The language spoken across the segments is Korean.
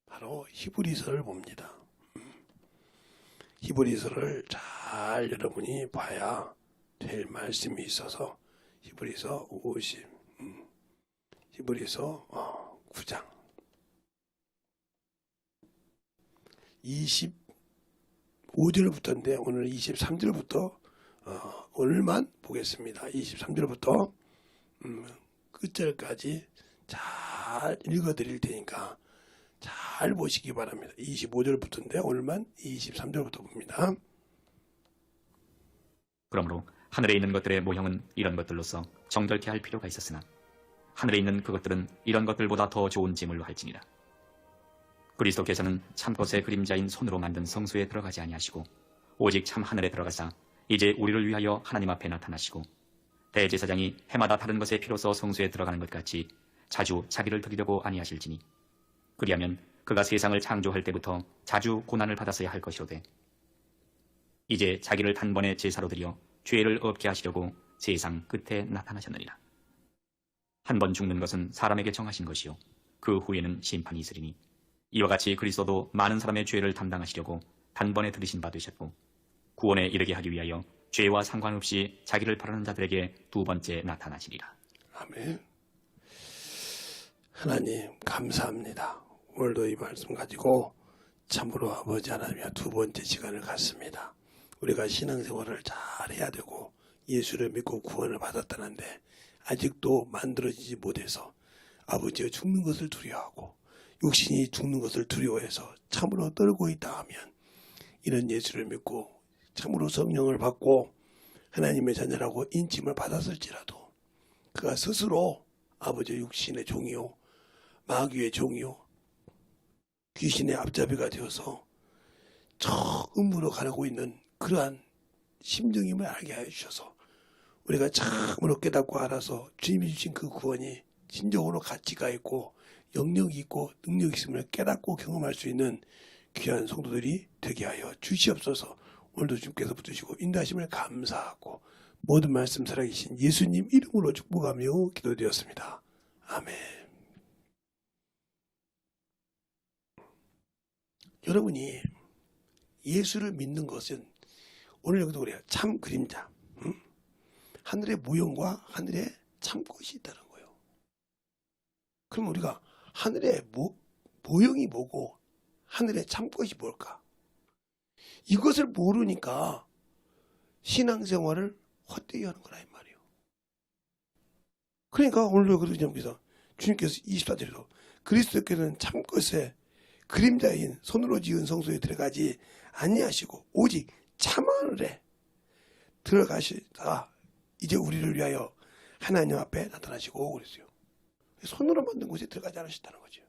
바로 히브리서를 봅니다. 히브리서를 잘 여러분이 봐야 될 말씀이 있어서 히브리서 9장 25절부터인데 오늘 23절부터 오늘만 보겠습니다. 23절부터 끝절까지 잘 읽어드릴 테니까 잘 보시기 바랍니다. 25절부터인데 오늘만 23절부터 봅니다. 그러므로 하늘에 있는 것들의 모형은 이런 것들로서 정결케 할 필요가 있었으나 하늘에 있는 그것들은 이런 것들보다 더 좋은 제물로 할지니라. 그리스도께서는 참 것의 그림자인 손으로 만든 성소에 들어가지 아니하시고 오직 참 하늘에 들어가사 이제 우리를 위하여 하나님 앞에 나타나시고 대제사장이 해마다 다른 것에 비로소 성소에 들어가는 것 같이 자주 자기를 드리려고 아니하실지니 그리하면 그가 세상을 창조할 때부터 자주 고난을 받았어야 할 것이로되 이제 자기를 단번에 제사로 드려 죄를 없게 하시려고 세상 끝에 나타나셨느니라. 한 번 죽는 것은 사람에게 정하신 것이요 그 후에는 심판이 있으리니 이와 같이 그리스도도 많은 사람의 죄를 담당하시려고 단번에 들으신 바 되셨고 구원에 이르게 하기 위하여 죄와 상관없이 자기를 바라는 자들에게 두 번째 나타나시리라. 아멘. 하나님 감사합니다. 오늘도 이 말씀 가지고 참으로 아버지 하나님과 두 번째 시간을 갖습니다. 우리가 신앙생활을 잘 해야 되고 예수를 믿고 구원을 받았다는데 아직도 만들어지지 못해서 아버지가 죽는 것을 두려워하고 육신이 죽는 것을 두려워해서 참으로 떨고 있다 하면 이런 예수를 믿고 참으로 성령을 받고 하나님의 자녀라고 인침을 받았을지라도 그가 스스로 아버지 육신의 종이요 마귀의 종이요 귀신의 앞잡이가 되어서 저 음으로 가고 있는 그러한 심정임을 알게 하여 주셔서 우리가 참으로 깨닫고 알아서 주님이 주신 그 구원이 진정으로 가치가 있고 영역이 있고 능력이 있음을 깨닫고 경험할 수 있는 귀한 성도들이 되게 하여 주시옵소서. 오늘도 주님께서 붙드시고 인도하심을 감사하고 모든 말씀 살아계신 예수님 이름으로 축복하며 기도드렸습니다. 아멘. 여러분이 예수를 믿는 것은 오늘 여기도 그래요. 참 그림자. 하늘의 모형과 하늘의 참것이 있다는 거예요. 그럼 우리가 하늘의 모형이 뭐고 하늘의 참것이 뭘까? 이것을 모르니까 신앙생활을 헛되이 하는 거라 이 말이에요. 그러니까 오늘 여기서 주님께서 24절에도 그리스도께서는 참것의 그림자인 손으로 지은 성소에 들어가지 아니하시고 오직 참하늘에 들어가시다가 이제 우리를 위하여 하나님 앞에 나타나시고 그랬어요. 손으로 만든 곳에 들어가지 않으셨다는 거죠.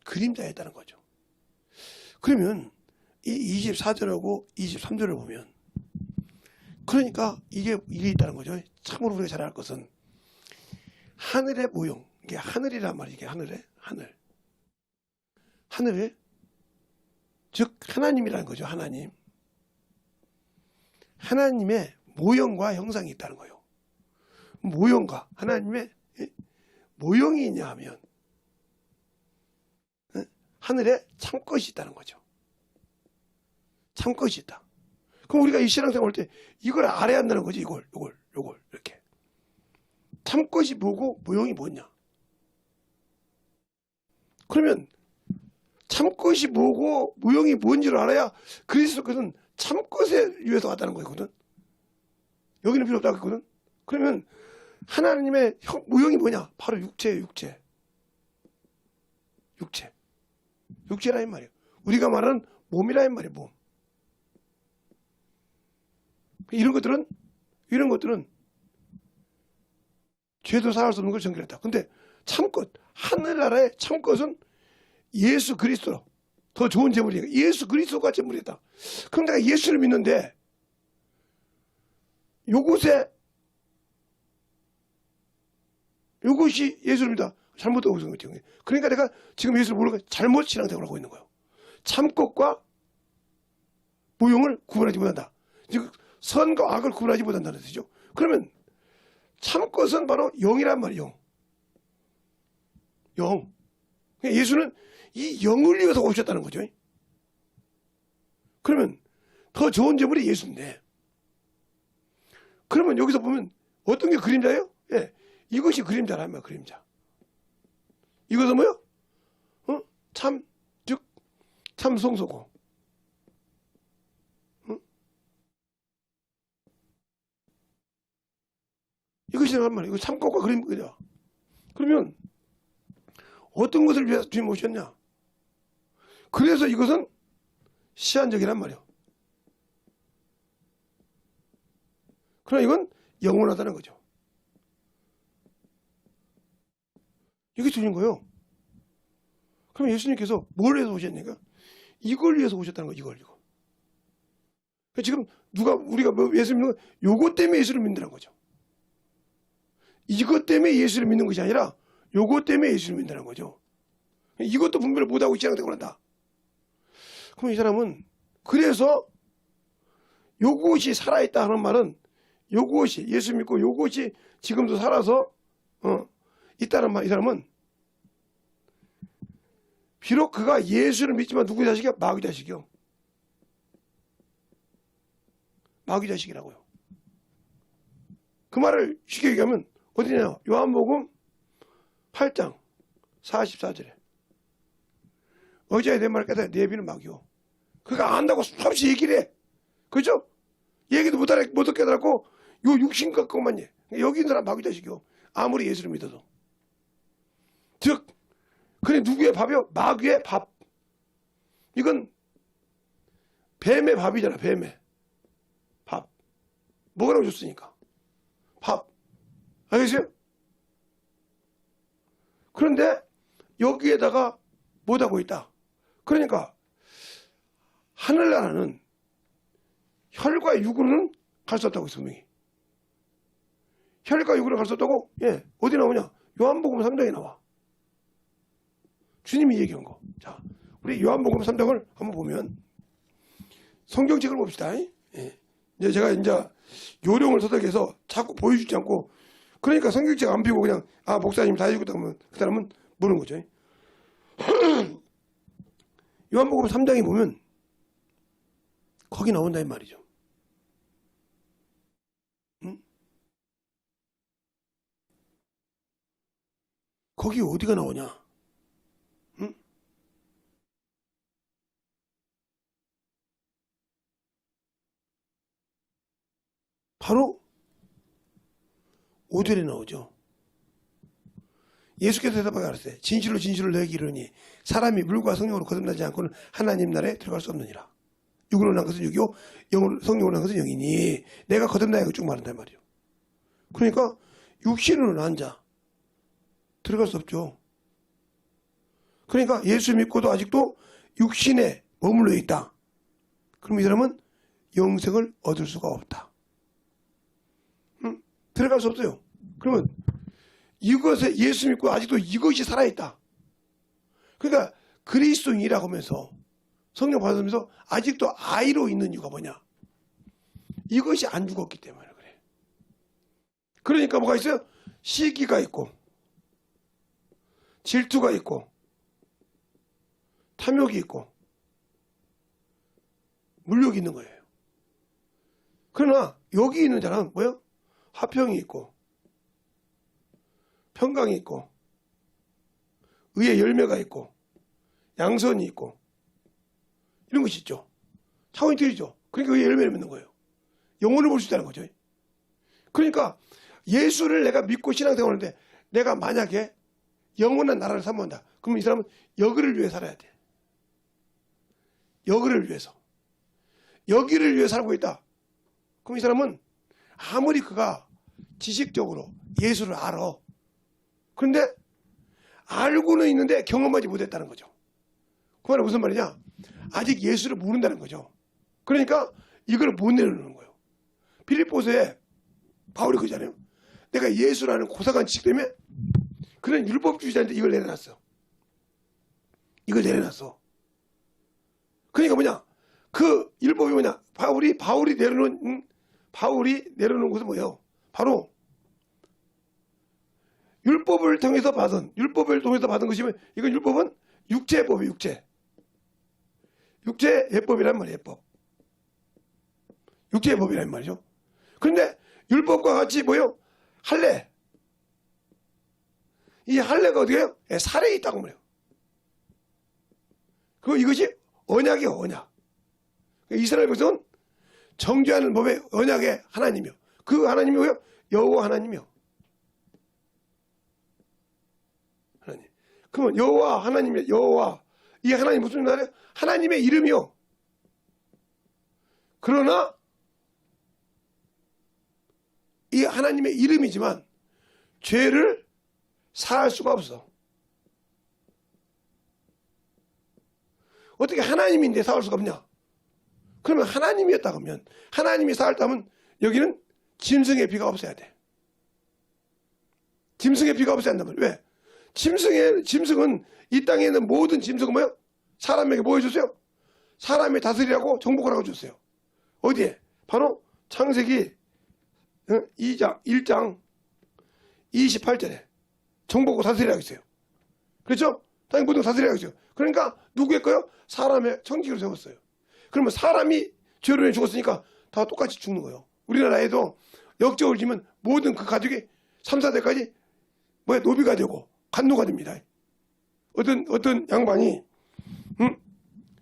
그림자였다는 거죠. 그러면 이 24절하고 23절을 보면 그러니까 이게 있다는 거죠. 참으로 우리가 잘 알 것은 하늘의 모형, 이게 하늘이란 말이에요. 이게 하늘. 즉 하나님이라는 거죠. 하나님의 모형과 형상이 있다는 거예요. 모형과 하나님의 모형이 있냐 하면 하늘에 참것이 있다는 거죠. 참것이 있다. 그럼 우리가 이 신앙생활 할 때 이걸 알아야 한다는 거지. 이걸 이렇게. 참것이 뭐고 모형이 뭐냐. 그러면 참것이 뭐고 모형이 뭔지를 알아야 그리스도께서는 참것에 위해서 왔다는 거거든. 여기는 필요 없다고 했거든. 그러면 하나님의 모형이 뭐냐? 바로 육체예요. 육체라는 말이에요. 우리가 말하는 몸이라는 말이에요. 몸. 이런 것들은 죄도 사할 수 없는 걸 정결했다. 근데 참것, 하늘나라의 참것은 예수 그리스도 더 좋은 제물이니까 예수 그리스도가 제물이다. 그럼 내가 예수를 믿는데 요것이 예수를 믿다. 잘못하고 있는 거죠. 그러니까 내가 지금 예수를 모르고 잘못 신앙생활을 하고 있는 거예요. 참것과 모형을 구분하지 못한다. 즉 선과 악을 구분하지 못한다는 뜻이죠. 그러면 참것은 바로 영이란 말이에요. 영. 그러니까 예수는 이 영을 위해서 오셨다는 거죠. 그러면 더 좋은 제물이 예수인데, 그러면 여기서 보면 어떤 게 그림자예요? 예, 이것이 그림자란 말이야. 그림자. 이것은 뭐요? 참, 즉 참성소고. 이것이란 말이에요. 이거 참꽃과 그림 그려. 그러면 어떤 것을 위해서 주님 오셨냐? 그래서 이것은 시한적이란 말이에요. 그러나 이건 영원하다는 거죠. 이게 주신 거예요. 그럼 예수님께서 뭘 위해서 오셨냐니까? 이걸 위해서 오셨다는 거예요. 이거. 지금 우리가 예수 믿는 거, 요것 때문에 예수를 믿는다는 거죠. 이것 때문에 예수를 믿는 것이 아니라 요것 때문에 예수를 믿는다는 거죠. 이것도 분별을 못하고 신앙생활을 한다. 그럼 이 사람은 그래서 요것이 살아있다 하는 말은 요것이 예수 믿고 요것이 지금도 살아서 있다는 말. 이 사람은 비록 그가 예수를 믿지만 누구 자식이야? 마귀 자식이요. 마귀 자식이라고요. 그 말을 쉽게 얘기하면 어디냐? 요한복음 8장 44절에 어제에 내 말을 깨달아 내 비는 마귀요. 그가 안다고 수없이 얘기를 해. 그죠? 얘기도 못 깨달았고 요 육신 갖고만 해. 여기 있는 사람 마귀 자식이요. 아무리 예수를 믿어도. 즉 그게 누구의 밥이요? 마귀의 밥. 이건 뱀의 밥이잖아. 뱀의 밥. 먹으라고 줬으니까. 밥. 알겠어요? 그런데 여기에다가 못하고 있다. 그러니까 하늘나라는 혈과 육으로는 갈 수 없다고 성경이. 혈과 육으로 갈 수 없다고? 예. 어디 나오냐? 요한복음 3장에 나와. 주님이 얘기한 거. 자, 우리 요한복음 3장을 한번 보면 성경책을 봅시다. 예. 이제 제가 이제 요령을 서덕해서 자꾸 보여주지 않고, 그러니까 성경책 안 피고 그냥 목사님 다 해주겠다 하면 그 사람은 모르는 거죠. 요한복음 3장에 보면 거기 나온다 이 말이죠. 응? 거기 어디가 나오냐? 응? 바로 5절에 나오죠. 예수께서 대답하게 하셨어요. 진실로 진실로 너희에게 이르노니 사람이 물과 성령으로 거듭나지 않고는 하나님 나라에 들어갈 수 없느니라. 육으로 난 것은 육이요 성령으로 난 것은 영이니 내가 거듭나야 쭉 말한단 말이에요. 그러니까 육신으로 난 자 들어갈 수 없죠. 그러니까 예수 믿고도 아직도 육신에 머물러 있다. 그럼 이 사람은 영생을 얻을 수가 없다. 들어갈 수 없어요. 그러면 이것에 예수 믿고 아직도 이것이 살아있다. 그러니까 그리스도인이라고 하면서 성령 받으면서 아직도 아이로 있는 이유가 뭐냐? 이것이 안 죽었기 때문에 그래. 그러니까 뭐가 있어요? 시기가 있고 질투가 있고 탐욕이 있고 물욕이 있는 거예요. 그러나 여기 있는 자는 뭐예요? 화평이 있고 평강이 있고 의의 열매가 있고 양선이 있고 이런 것이 있죠. 차원이 틀리죠. 그러니까 의의 열매를 맺는 거예요. 영혼을 볼 수 있다는 거죠. 그러니까 예수를 내가 믿고 신앙생활하는데 내가 만약에 영원한 나라를 사모한다. 그러면 이 사람은 여기를 위해 살아야 돼. 여기를 위해서. 여기를 위해 살고 있다. 그럼 이 사람은 아무리 그가 지식적으로 예수를 알아. 그런데 알고는 있는데 경험하지 못했다는 거죠. 그 말은 무슨 말이냐? 아직 예수를 모른다는 거죠. 그러니까 이걸 못 내려놓는 거예요. 빌립보서에 바울이 그러잖아요. 내가 예수라는 고상한 지식 때문에 그런 율법주의자한테 이걸 내려놨어. 이걸 내려놨어. 그러니까 뭐냐? 그 율법이 뭐냐? 바울이 내려놓은 것은 뭐예요? 바로 율법을 통해서 받은 것이면 이건 율법은 육체법이에요. 육체 예법이란 말이에요. 육체의 법이란 말이죠. 그런데 율법과 같이 뭐예요? 할례. 이 할례가 어디에요? 살에 있다고 말해요. 그리고 이것이 언약이에요. 언약. 이스라엘 백성은 정죄하는 법의 언약의 하나님이요. 그 하나님이 뭐예요? 여호와 하나님이요. 하나님. 그러면 여호와 하나님의 여호와 이 하나님 무슨 말이에요? 하나님의 이름이요. 그러나 이 하나님의 이름이지만 죄를 사할 수가 없어. 어떻게 하나님인데 사할 수가 없냐? 그러면 하나님이었다 그러면 하나님이 사했다면 여기는 짐승의 피가 없어야 돼. 짐승의 피가 없어야 한다면 왜? 짐승은 이 땅에 있는 모든 짐승은 뭐예요? 사람에게 뭐 해줬어요? 사람이 다스리라고 정복하라고 줬어요. 어디에? 바로 창세기 1장 28절에 정복하고 다스리라고 했어요. 그렇죠? 땅의 모든 다스리라고 했어요. 그러니까 누구의 거요? 사람의 청지기로 세웠어요. 그러면 사람이 죄로 인해 죽었으니까 다 똑같이 죽는 거예요. 우리나라에도 역적을 지면 모든 그 가족이 3, 4대까지 노비가 되고 간노가 됩니다. 어떤 양반이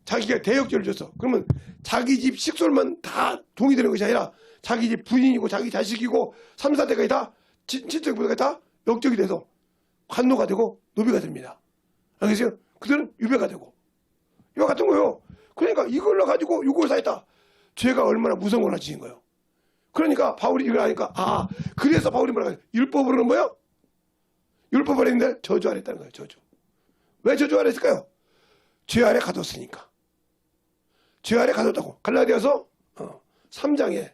자기가 대역죄를 줬어. 그러면 자기 집 식솔만 다 동의되는 것이 아니라 자기 집 부인이고 자기 자식이고 3, 4대까지 다 친척부대가 다 역적이 돼서 간노가 되고 노비가 됩니다. 알겠어요? 그들은 유배가 되고 이와 같은 거예요. 그러니까 이걸로 가지고 육을 사했다. 죄가 얼마나 무서운 걸 지은 거예요. 그러니까 바울이 이걸 하니까 그래서 바울이 뭐라고 해요? 율법으로는 뭐예요? 율법을 했는데 저주 아래했다는 거예요. 저주. 왜 저주 아래했을까요? 죄 아래 가뒀으니까. 죄 아래 가뒀다고. 갈라디아서 3장에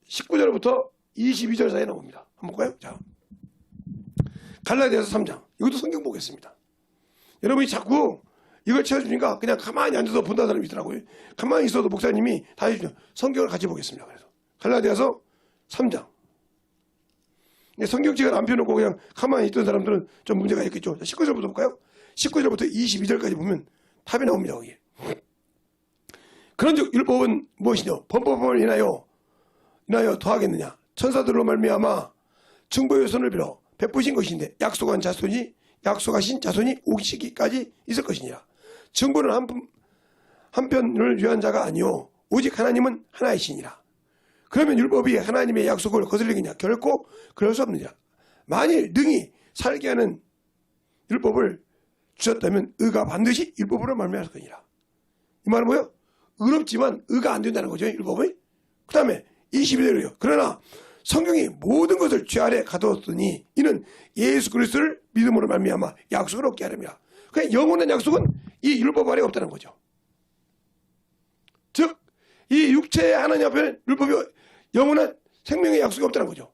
19절부터 22절 사이에 나옵니다. 한번 볼까요? 자, 갈라디아서 3장. 이것도 성경 보겠습니다. 여러분이 자꾸 이걸 채워주니까 그냥 가만히 앉아서 본다는 사람이 있더라고요. 가만히 있어도 목사님이 다 해주죠. 성경을 같이 보겠습니다. 그래서 갈라디아서 3장. 성경책을 안 펴놓고 그냥 가만히 있던 사람들은 좀 문제가 있겠죠. 19절부터 볼까요? 19절부터 22절까지 보면 답이 나옵니다. 거기. 그런즉 율법은 무엇이냐? 범법을 인하여 더하겠느냐? 천사들로 말미암아 증거의 손을 빌어 베푸신 것인데 약속하신 자손이 오시기까지 있을 것이니라. 증거는 한편을 위한 자가 아니요 오직 하나님은 하나이시니라. 그러면 율법이 하나님의 약속을 거슬리겠냐? 결코 그럴 수 없느니라. 만일 능히 살게 하는 율법을 주셨다면 의가 반드시 율법으로 말미암을 거니라. 이 말은 뭐예요? 의롭지만 의가 안 된다는 거죠. 율법이. 그 다음에 22절이요. 그러나 성경이 모든 것을 죄 아래 가두었으니 이는 예수 그리스도를 믿음으로 말미암아 약속을 얻게 하렵니다. 그냥 영원한 약속은 이 율법 아래 없다는 거죠. 즉 이 육체의 하나님 앞에 율법이 영원한 생명의 약속이 없다는 거죠.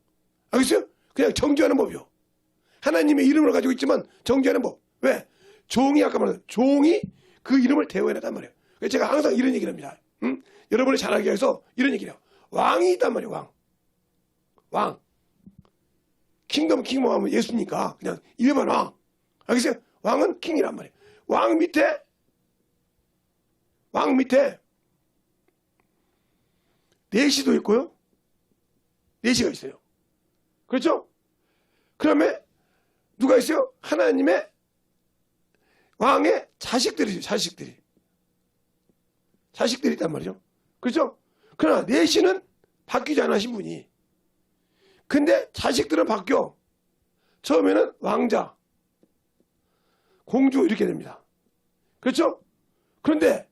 알겠어요? 그냥 정죄하는 법이요. 하나님의 이름을 가지고 있지만 정죄하는 법. 왜? 종이 아까 말한 종이 그 이름을 대우해냈단 말이에요. 제가 항상 이런 얘기를 합니다. 여러분이 잘 알게 해서 이런 얘기를 해요. 왕이 있단 말이에요. 왕. 킹덤 하면 예수니까 그냥 이름은 왕. 알겠어요? 왕은 킹이란 말이에요. 왕 밑에 내시도 있고요. 내시가 있어요. 그렇죠? 그러면 누가 있어요? 하나님의 왕의 자식들이죠. 자식들이 있단 말이죠. 그렇죠? 그러나 내시는 바뀌지 않으신 분이. 근데 자식들은 바뀌어. 처음에는 왕자, 공주 이렇게 됩니다. 그렇죠? 그런데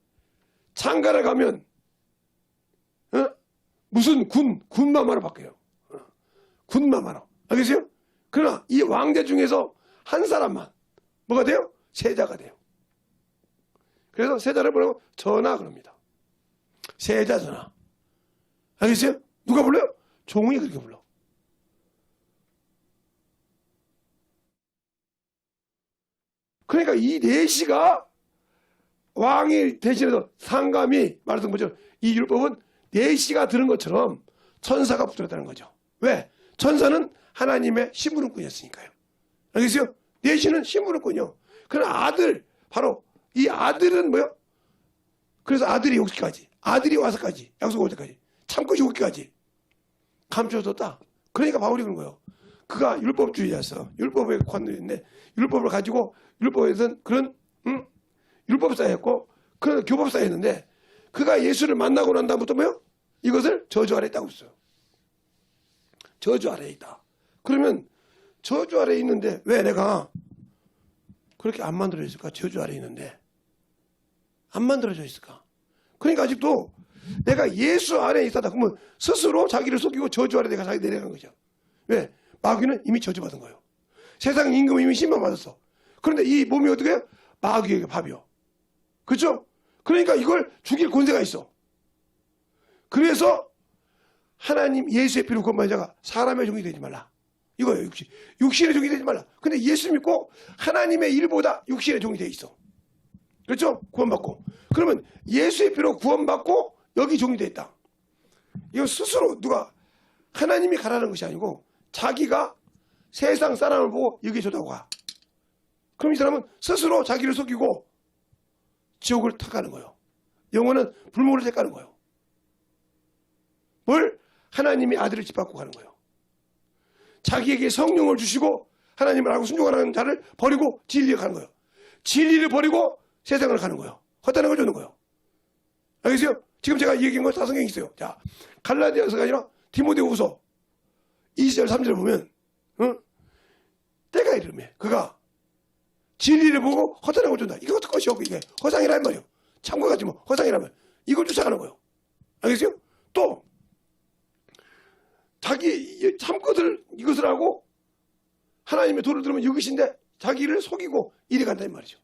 장가를 가면 무슨 군마마로 바뀌어요. 군마마로. 알겠어요? 그러나 이 왕자 중에서 한 사람만 뭐가 돼요? 세자가 돼요. 그래서 세자를 뭐라고? 전하 그럽니다. 세자 전하. 알겠어요? 누가 불러요? 종이 그렇게 불러. 그러니까 이 내시가 왕이 대신해서 상감이 말했던 것처럼 이 율법은 내시가 들은 것처럼 천사가 붙들었다는 거죠. 왜? 천사는 하나님의 심부름꾼이었으니까요. 알겠어요? 내시는 심부름꾼이요. 그러나 아들, 바로 이 아들은 뭐요? 그래서 아들이 오기까지, 아들이 와서까지, 약속 올 때까지, 참고 오기까지 감춰줬다. 그러니까 바울이 그런 거예요. 그가 율법주의자였어. 율법에 관계인데 율법을 가지고 율법에서는 그런 율법사였고 그런 교법사였는데 그가 예수를 만나고 난 다음부터 뭐요? 이것을 저주 아래 있다고 했어요. 저주 아래에 있다. 그러면 저주 아래에 있는데 왜 내가 그렇게 안 만들어져 있을까? 저주 아래에 있는데 안 만들어져 있을까? 그러니까 아직도 내가 예수 안에 있다. 그러면 스스로 자기를 속이고 저주 아래 내가 자기 내려간 거죠. 왜? 마귀는 이미 저주받은 거예요. 세상 임금은 이미 심판받았어. 그런데 이 몸이 어떻게 해요? 마귀에게 밥이요. 그렇죠? 그러니까 이걸 죽일 권세가 있어. 그래서 하나님 예수의 피로 구원받은 자가 사람의 종이 되지 말라. 이거예요. 육신의 종이 되지 말라. 근데 예수 믿고 하나님의 일보다 육신의 종이 돼 있어. 그렇죠? 구원받고. 그러면 예수의 피로 구원받고 여기 종이 돼 있다. 이거 스스로 누가 하나님이 가라는 것이 아니고 자기가 세상 사람을 보고 여기 좋다고 가. 그럼 이 사람은 스스로 자기를 속이고 지옥을 택하는 거예요. 영혼은 불목을 택하는 거예요. 뭘? 하나님의 아들을 짓밟고 가는 거예요. 자기에게 성령을 주시고 하나님을 알고 순종하는 자를 버리고 진리를 가는 거예요. 진리를 버리고 세상을 가는 거예요. 헛다는 걸 주는 거예요. 알겠어요? 지금 제가 얘기한 건 다 성경에 있어요. 자, 갈라디아서가 아니라 디모데후서 2절 3절 보면 때가 이르매 그가 진리를 보고 허상한 걸 준다. 이거 어떤 것이 없고 이게 허상이란 말이에요. 참고 가지 뭐 허상이란 말. 이걸 쫓아가는 거예요. 알겠어요? 또 자기 참것을 이것을 하고 하나님의 도를 들으면 이것인데 자기를 속이고 이래 간다는 말이죠.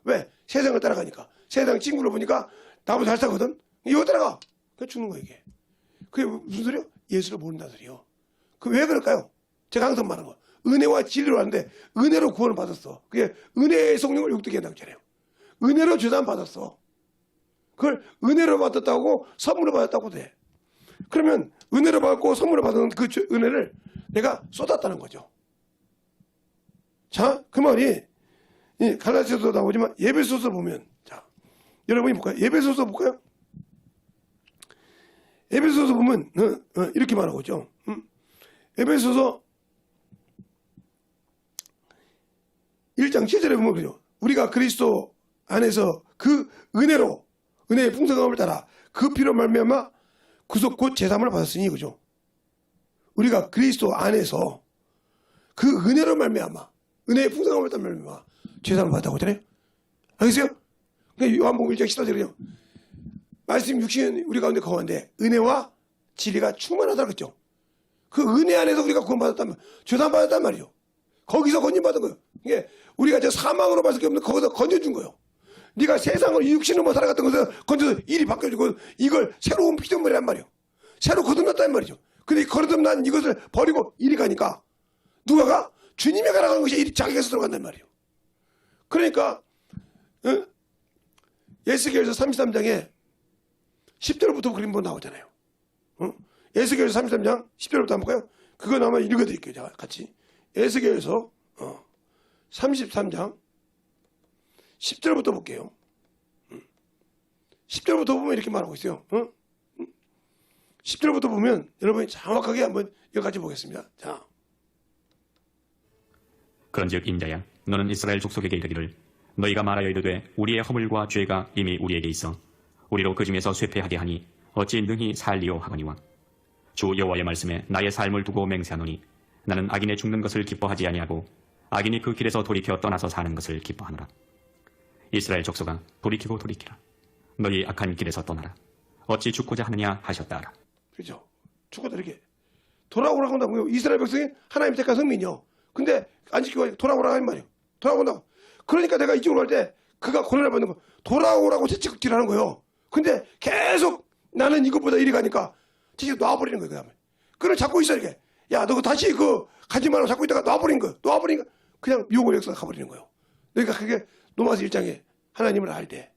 왜? 세상을 따라가니까. 세상 친구를 보니까 나보다 잘 사거든. 이거 따라가. 그래 죽는 거예요 이게. 그게 무슨 소리요? 예수를 모른다는 소리요. 그 왜 그럴까요? 제가 항상 말하는 거. 은혜와 진리로 하는데 은혜로 구원을 받았어. 그게 은혜의 성령을 욕되게 한다고 했잖아요. 은혜로 죄사함 받았어. 그걸 은혜로 받았다고 선물을 받았다고 돼. 그러면 은혜로 받고 선물을 받은 그 은혜를 내가 쏟았다는 거죠. 자, 그 말이 갈라디아서도 나오지만 에베소서 보면 자, 여러분이 볼까요? 에베소서 볼까요? 에베소서 보면 이렇게 말하고 있죠. 에베소서 1장 7절에 보면 그죠. 우리가 그리스도 안에서 그 은혜로 은혜의 풍성함을 따라 그 피로 말미암아 구속 곧 제사함을 받았으니 그죠. 우리가 그리스도 안에서 그 은혜로 말미암아 은혜의 풍성함을 따라 말미암아 제사함을 받았다고 했잖아요. 알겠어요? 그러니까 요한복음 1장 14절이요. 말씀 육신 우리 가운데 거하는데 은혜와 진리가 충만하다고 했죠. 그 은혜 안에서 우리가 구원받았단 말이에요. 죄사함 받았단 말이에요. 거기서 건진받은 거예요. 이게 우리가 저 사망으로 받을 게 없는 거기서 건져준 거예요. 네가 세상을 육신으로 살아갔던 것을 건져서 일이 바뀌어지고 이걸 새로운 피조물이란 말이에요. 새로 거듭났단 말이죠. 근데 거듭난 이것을 버리고 이리 가니까 누가 가? 주님이 가라간 것이 이리 자기가 스스로 간단 말이에요. 그러니까 에스겔서 33장에 10절부터 그림 보면 나오잖아요. 에스겔서 33장 10절부터 한번 볼까요? 그거 한번 읽어드릴게요. 제가 같이. 에스겔서 33장 10절부터 볼게요. 10절부터 보면 이렇게 말하고 있어요. 10절부터 보면 여러분이 정확하게 한번 여기까지 보겠습니다. 자, 그런즉 인자야 너는 이스라엘 족속에게 이르기를 너희가 말하여 이르되 우리의 허물과 죄가 이미 우리에게 있어 우리로 그 중에서 쇠퇴하게 하니 어찌 능히 살리오 하거니와 주 여호와의 말씀에 나의 삶을 두고 맹세하노니 나는 악인의 죽는 것을 기뻐하지 아니하고 악인이 그 길에서 돌이켜 떠나서 사는 것을 기뻐하노라. 이스라엘 족속아 돌이키고 돌이키라. 너희 악한 길에서 떠나라. 어찌 죽고자 하느냐 하셨다라. 그렇죠. 죽고자 이렇게 돌아오라고 한다고요. 이스라엘 백성이 하나님 택한 성민이요. 근데 안 지키고 돌아오라고 하는 말이에요. 돌아온다고. 그러니까 내가 이쪽으로 갈 때 그가 고난을 받는 거 돌아오라고 채찍질하는 거예요. 근데 계속 나는 이것보다 이리 가니까 채찍 놔버리는 거예요. 그 다음에 그걸 잡고 있어 이렇게. 야 너 다시 그 가지 말라고 잡고 있다가 놔버린 거예요. 놔버리니까 그냥 미혹을 역사가 가버리는 거예요. 그러니까 그게 로마서 1장에 하나님을 알 때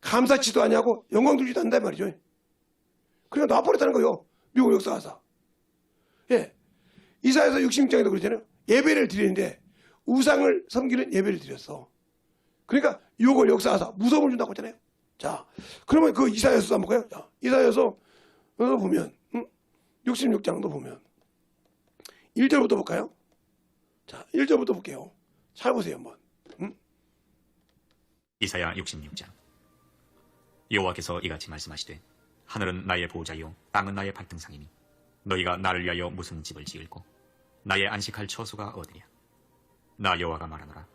감사치도 아니하고 영광 주지도 않는단 말이죠. 그냥 놔버렸다는 거예요. 미혹을 역사하사. 예. 이사야서 66장에도 그러잖아요. 예배를 드리는데 우상을 섬기는 예배를 드렸어. 그러니까 유혹을 역사하사 무서움을 준다고 했잖아요. 자, 그러면 그 이사야서 한번 볼까요? 자, 이사야서 보면 66장도 보면 1절부터 볼까요? 자, 1절부터 볼게요. 잘 보세요 한번. 이사야 66장. 여호와께서 이같이 말씀하시되 하늘은 나의 보호자요 땅은 나의 발등상이니 너희가 나를 위하여 무슨 집을 지을고 나의 안식할 처소가 어디냐. 나 여호와가 말하노라.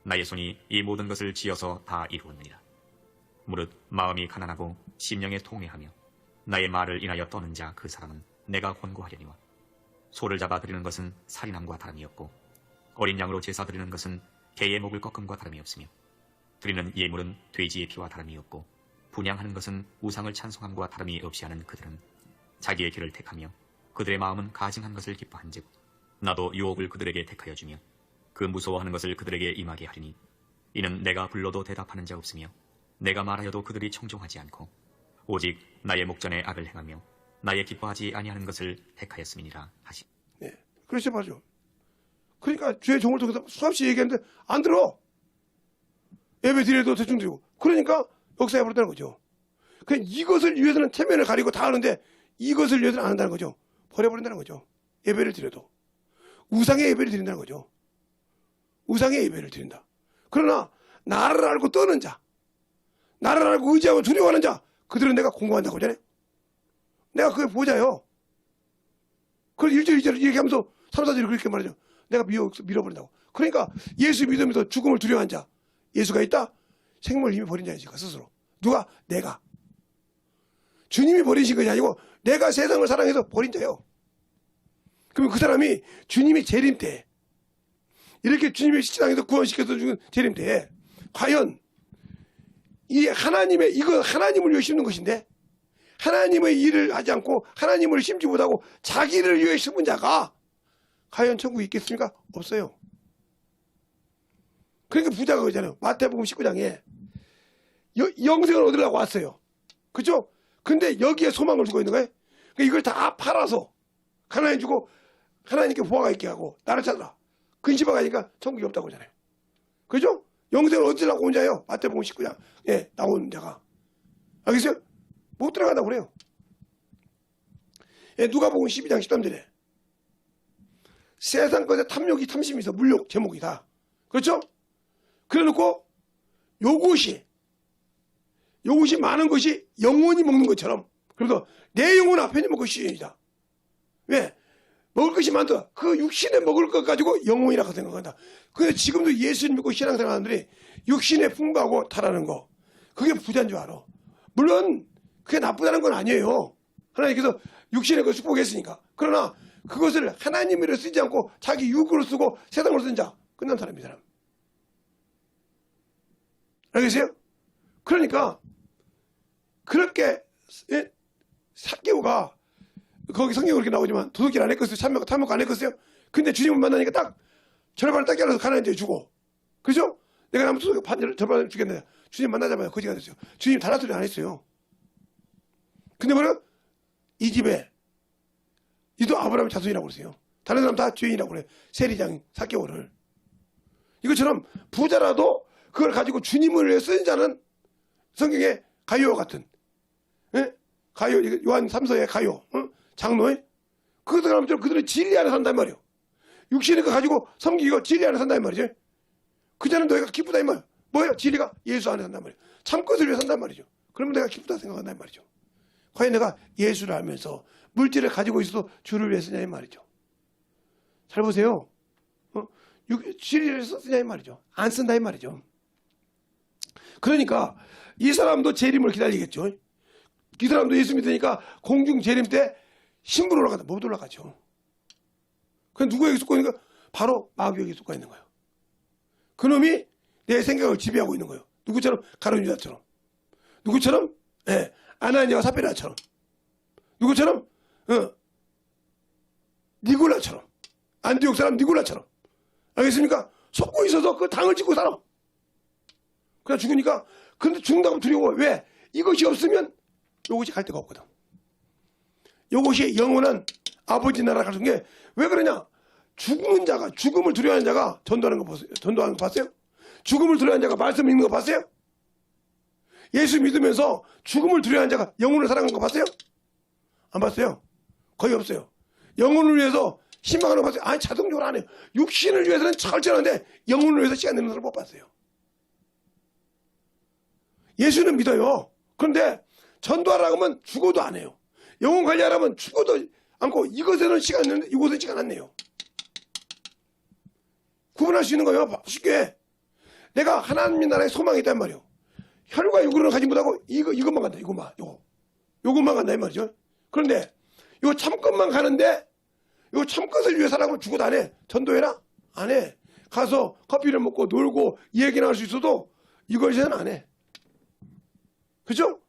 나의 손이 이 모든 것을 지어서 다 이루었느니라. 무릇 마음이 가난하고 심령에 통회하며 나의 말을 인하여 떠는 자 그 사람은 내가 권고하려니와 소를 잡아 드리는 것은 살인함과 다름이 없고 어린 양으로 제사 드리는 것은 개의 목을 꺾음과 다름이 없으며 드리는 예물은 돼지의 피와 다름이 없고 분향하는 것은 우상을 찬송함과 다름이 없이 하는 그들은 자기의 길을 택하며 그들의 마음은 가증한 것을 기뻐한즉 나도 유혹을 그들에게 택하여 주며 그 무서워하는 것을 그들에게 임하게 하리니 이는 내가 불러도 대답하는 자 없으며 내가 말하여도 그들이 청종하지 않고 오직 나의 목전에 악을 행하며 나의 기뻐하지 아니하는 것을 택하였음이니라 하시. 네, 그렇죠, 맞죠. 그러니까 주의 종을 통해서 수없이 얘기하는데 안 들어. 예배 드려도 대충 드리고. 그러니까 역사해 버렸다는 거죠. 그냥 이것을 위해서는 체면을 가리고 다 하는데 이것을 위해서는 안 한다는 거죠. 버려버린다는 거죠. 예배를 드려도. 우상의 예배를 드린다는 거죠. 우상의 예배를 드린다. 그러나 나를 알고 떠는 자, 나를 알고 의지하고 두려워하는 자, 그들은 내가 공부한다고 하잖아요. 내가 그걸 보자요. 그걸 1절 2절 얘기하면서 3, 4절이 그렇게 말하죠. 내가 밀어버린다고. 그러니까 예수 믿으면서 죽음을 두려워한 자, 예수가 있다? 생명을 이미 버린 자이지, 스스로. 누가? 내가. 주님이 버리신 것이 아니고 내가 세상을 사랑해서 버린 자예요. 그러면 그 사람이 주님이 재림 때 이렇게 주님의 십자가에서 구원시켜서 죽은 재림 때에 과연 이 하나님의 이거 하나님을 위해 심는 것인데 하나님의 일을 하지 않고 하나님을 심지 못하고 자기를 위해 심은 자가 과연 천국에 있겠습니까? 없어요. 그러니까 부자가 그러잖아요. 마태복음 19장에 영생을 얻으려고 왔어요. 그죠? 근데 여기에 소망을 두고 있는 거예요. 그러니까 이걸 다 팔아서 하나님 주고 하나님께 보화가 있게 하고 나를 찾아라. 근심하고 가니까 천국이 없다고 하잖아요. 그죠? 영생을 얻으려고 온 자예요. 마태복음 19장 예, 나온 자가. 알겠어요? 못 들어간다고 그래요. 예, 누가복음 12장 13절에 세상 것에 탐욕이 탐심이 있어. 물욕 제목이 다. 그렇죠? 그래놓고 요것이 많은 것이 영원히 먹는 것처럼 그래서 내 영혼 앞에는 먹을 시인이다. 왜? 먹을 것이 많다. 그 육신에 먹을 것 가지고 영혼이라고 생각한다. 그래서 지금도 예수 믿고 신앙생활 하는 사람들이 육신에 풍부하고 타라는 거 그게 부자인 줄 알아. 물론 그게 나쁘다는 건 아니에요. 하나님께서 육신에 그 축복했으니까. 그러나 그것을 하나님으로 쓰지 않고 자기 육으로 쓰고 세상으로 쓴 자 끝난 사람이 사람. 알겠어요? 그러니까 그렇게 삭개오가 거기 성경에 그렇게 나오지만 도둑질 안 했겠어요? 탐욕 안 했겠어요? 근데 주님을 만나니까 딱 절반을 딱 잘라서 가난한 데 주고 그죠? 내가 나무 도둑 절반을 주겠네. 주님 만나자마자 거지가 됐어요. 주님 달라 소리 안 했어요. 근데 뭐라? 이 집에 이도 아브라함의 자손이라고 그러세요. 다른 사람 다 죄인이라고 그래. 세리장 삭개오를. 이것처럼 부자라도 그걸 가지고 주님을 위해 쓰는 자는 성경에 가요와 같은 가요 요한 3서의 가요 장로에 그 사람처럼 그들은 진리 안에 산단 말이에요. 육신의 거 가지고 섬기고 진리 안에 산단 말이죠. 그 자는 너희가 기쁘다 이 말. 뭐예요? 진리가 예수 안에 산단 말이에요. 참것을 위해 산단 말이죠. 그러면 내가 기쁘다 생각한단 말이죠. 과연 내가 예수를 알면서 물질을 가지고 있어도 주를 위해 쓰냐 이 말이죠. 잘 보세요. 진리를 쓰냐 이 말이죠. 안 쓴다 이 말이죠. 그러니까 이 사람도 재림을 기다리겠죠. 이 사람도 예수 믿으니까 공중 재림 때 신부로 올라간다. 못 올라가죠. 그럼 누구에게 속고 있는 거야? 바로 마귀에게 속고 있는 거예요. 그놈이 내 생각을 지배하고 있는 거예요. 누구처럼? 가룟 유다처럼. 누구처럼? 예, 아나니아와 삽비라처럼. 누구처럼? 니골라처럼. 안디옥 사람 니골라처럼. 알겠습니까? 속고 있어서 그 당을 짓고 살아. 그냥 죽으니까 근데 죽는다고 두려워. 왜? 이것이 없으면 이것이 갈 데가 없거든. 이것이 영원한 아버지 나라 갈 수 있는 게 왜 그러냐? 죽는 자가, 죽음을 두려워하는 자가 전도하는 거 보세요. 전도하는 거 봤어요? 죽음을 두려워하는 자가 말씀 읽는 거 봤어요? 예수 믿으면서 죽음을 두려워하는 자가 영혼을 사랑하는 거 봤어요? 안 봤어요? 거의 없어요. 영혼을 위해서 희망하는 거 봤어요? 아니, 자동적으로 안 해요. 육신을 위해서는 철저한데 영혼을 위해서 시간 내는 사람 못 봤어요. 예수는 믿어요. 그런데 전도하라고 하면 죽어도 안 해요. 영혼 관리하라면 죽어도 않고 이것에는 시간 내는데 이곳은 시간 안 내요. 구분할 수 있는 거예요. 쉽게. 내가 하나님 나라의 소망이 있단 말이에요. 혈과 육으로는 가지 못하고 이것만 간다. 요것만 간다 이 말이죠. 그런데 요 참것만 가는데 요 참것을 위해서라고 죽어도 안 해. 전도해라? 안 해. 가서 커피를 먹고 놀고 이 얘기나 할 수 있어도 이것에는 안 해. 그죠?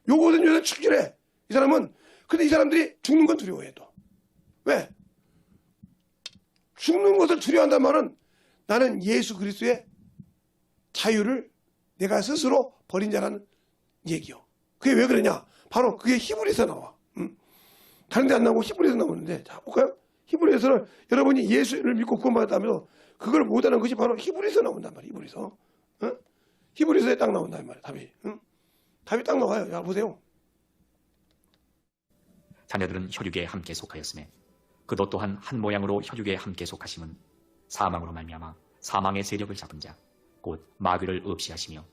요것은 요새 축질해. 이 사람은. 근데 이 사람들이 죽는 건 두려워해 또. 왜? 죽는 것을 두려워한다는 말은 나는 예수 그리스도의 자유를 내가 스스로 버린 자라는 얘기요. 그게 왜 그러냐? 바로 그게 히브리서 나와. 다른 데 안 나오고 히브리서 나오는데, 자 볼까요? 히브리서는 여러분이 예수를 믿고 구원받았다면서 그걸 못하는 것이 바로 히브리서 나온단 말이에요. 히브리서. 히브리서에 딱 나온단 말이에요. 답이. 답이 딱 나와요. 야 보세요. 자녀들은 혈육에 함께 속하였음에 그도 또한 한 모양으로 혈육에 함께 속하심은 사망으로 말미암아 사망의 세력을 잡은 자 곧 마귀를 없이 하시며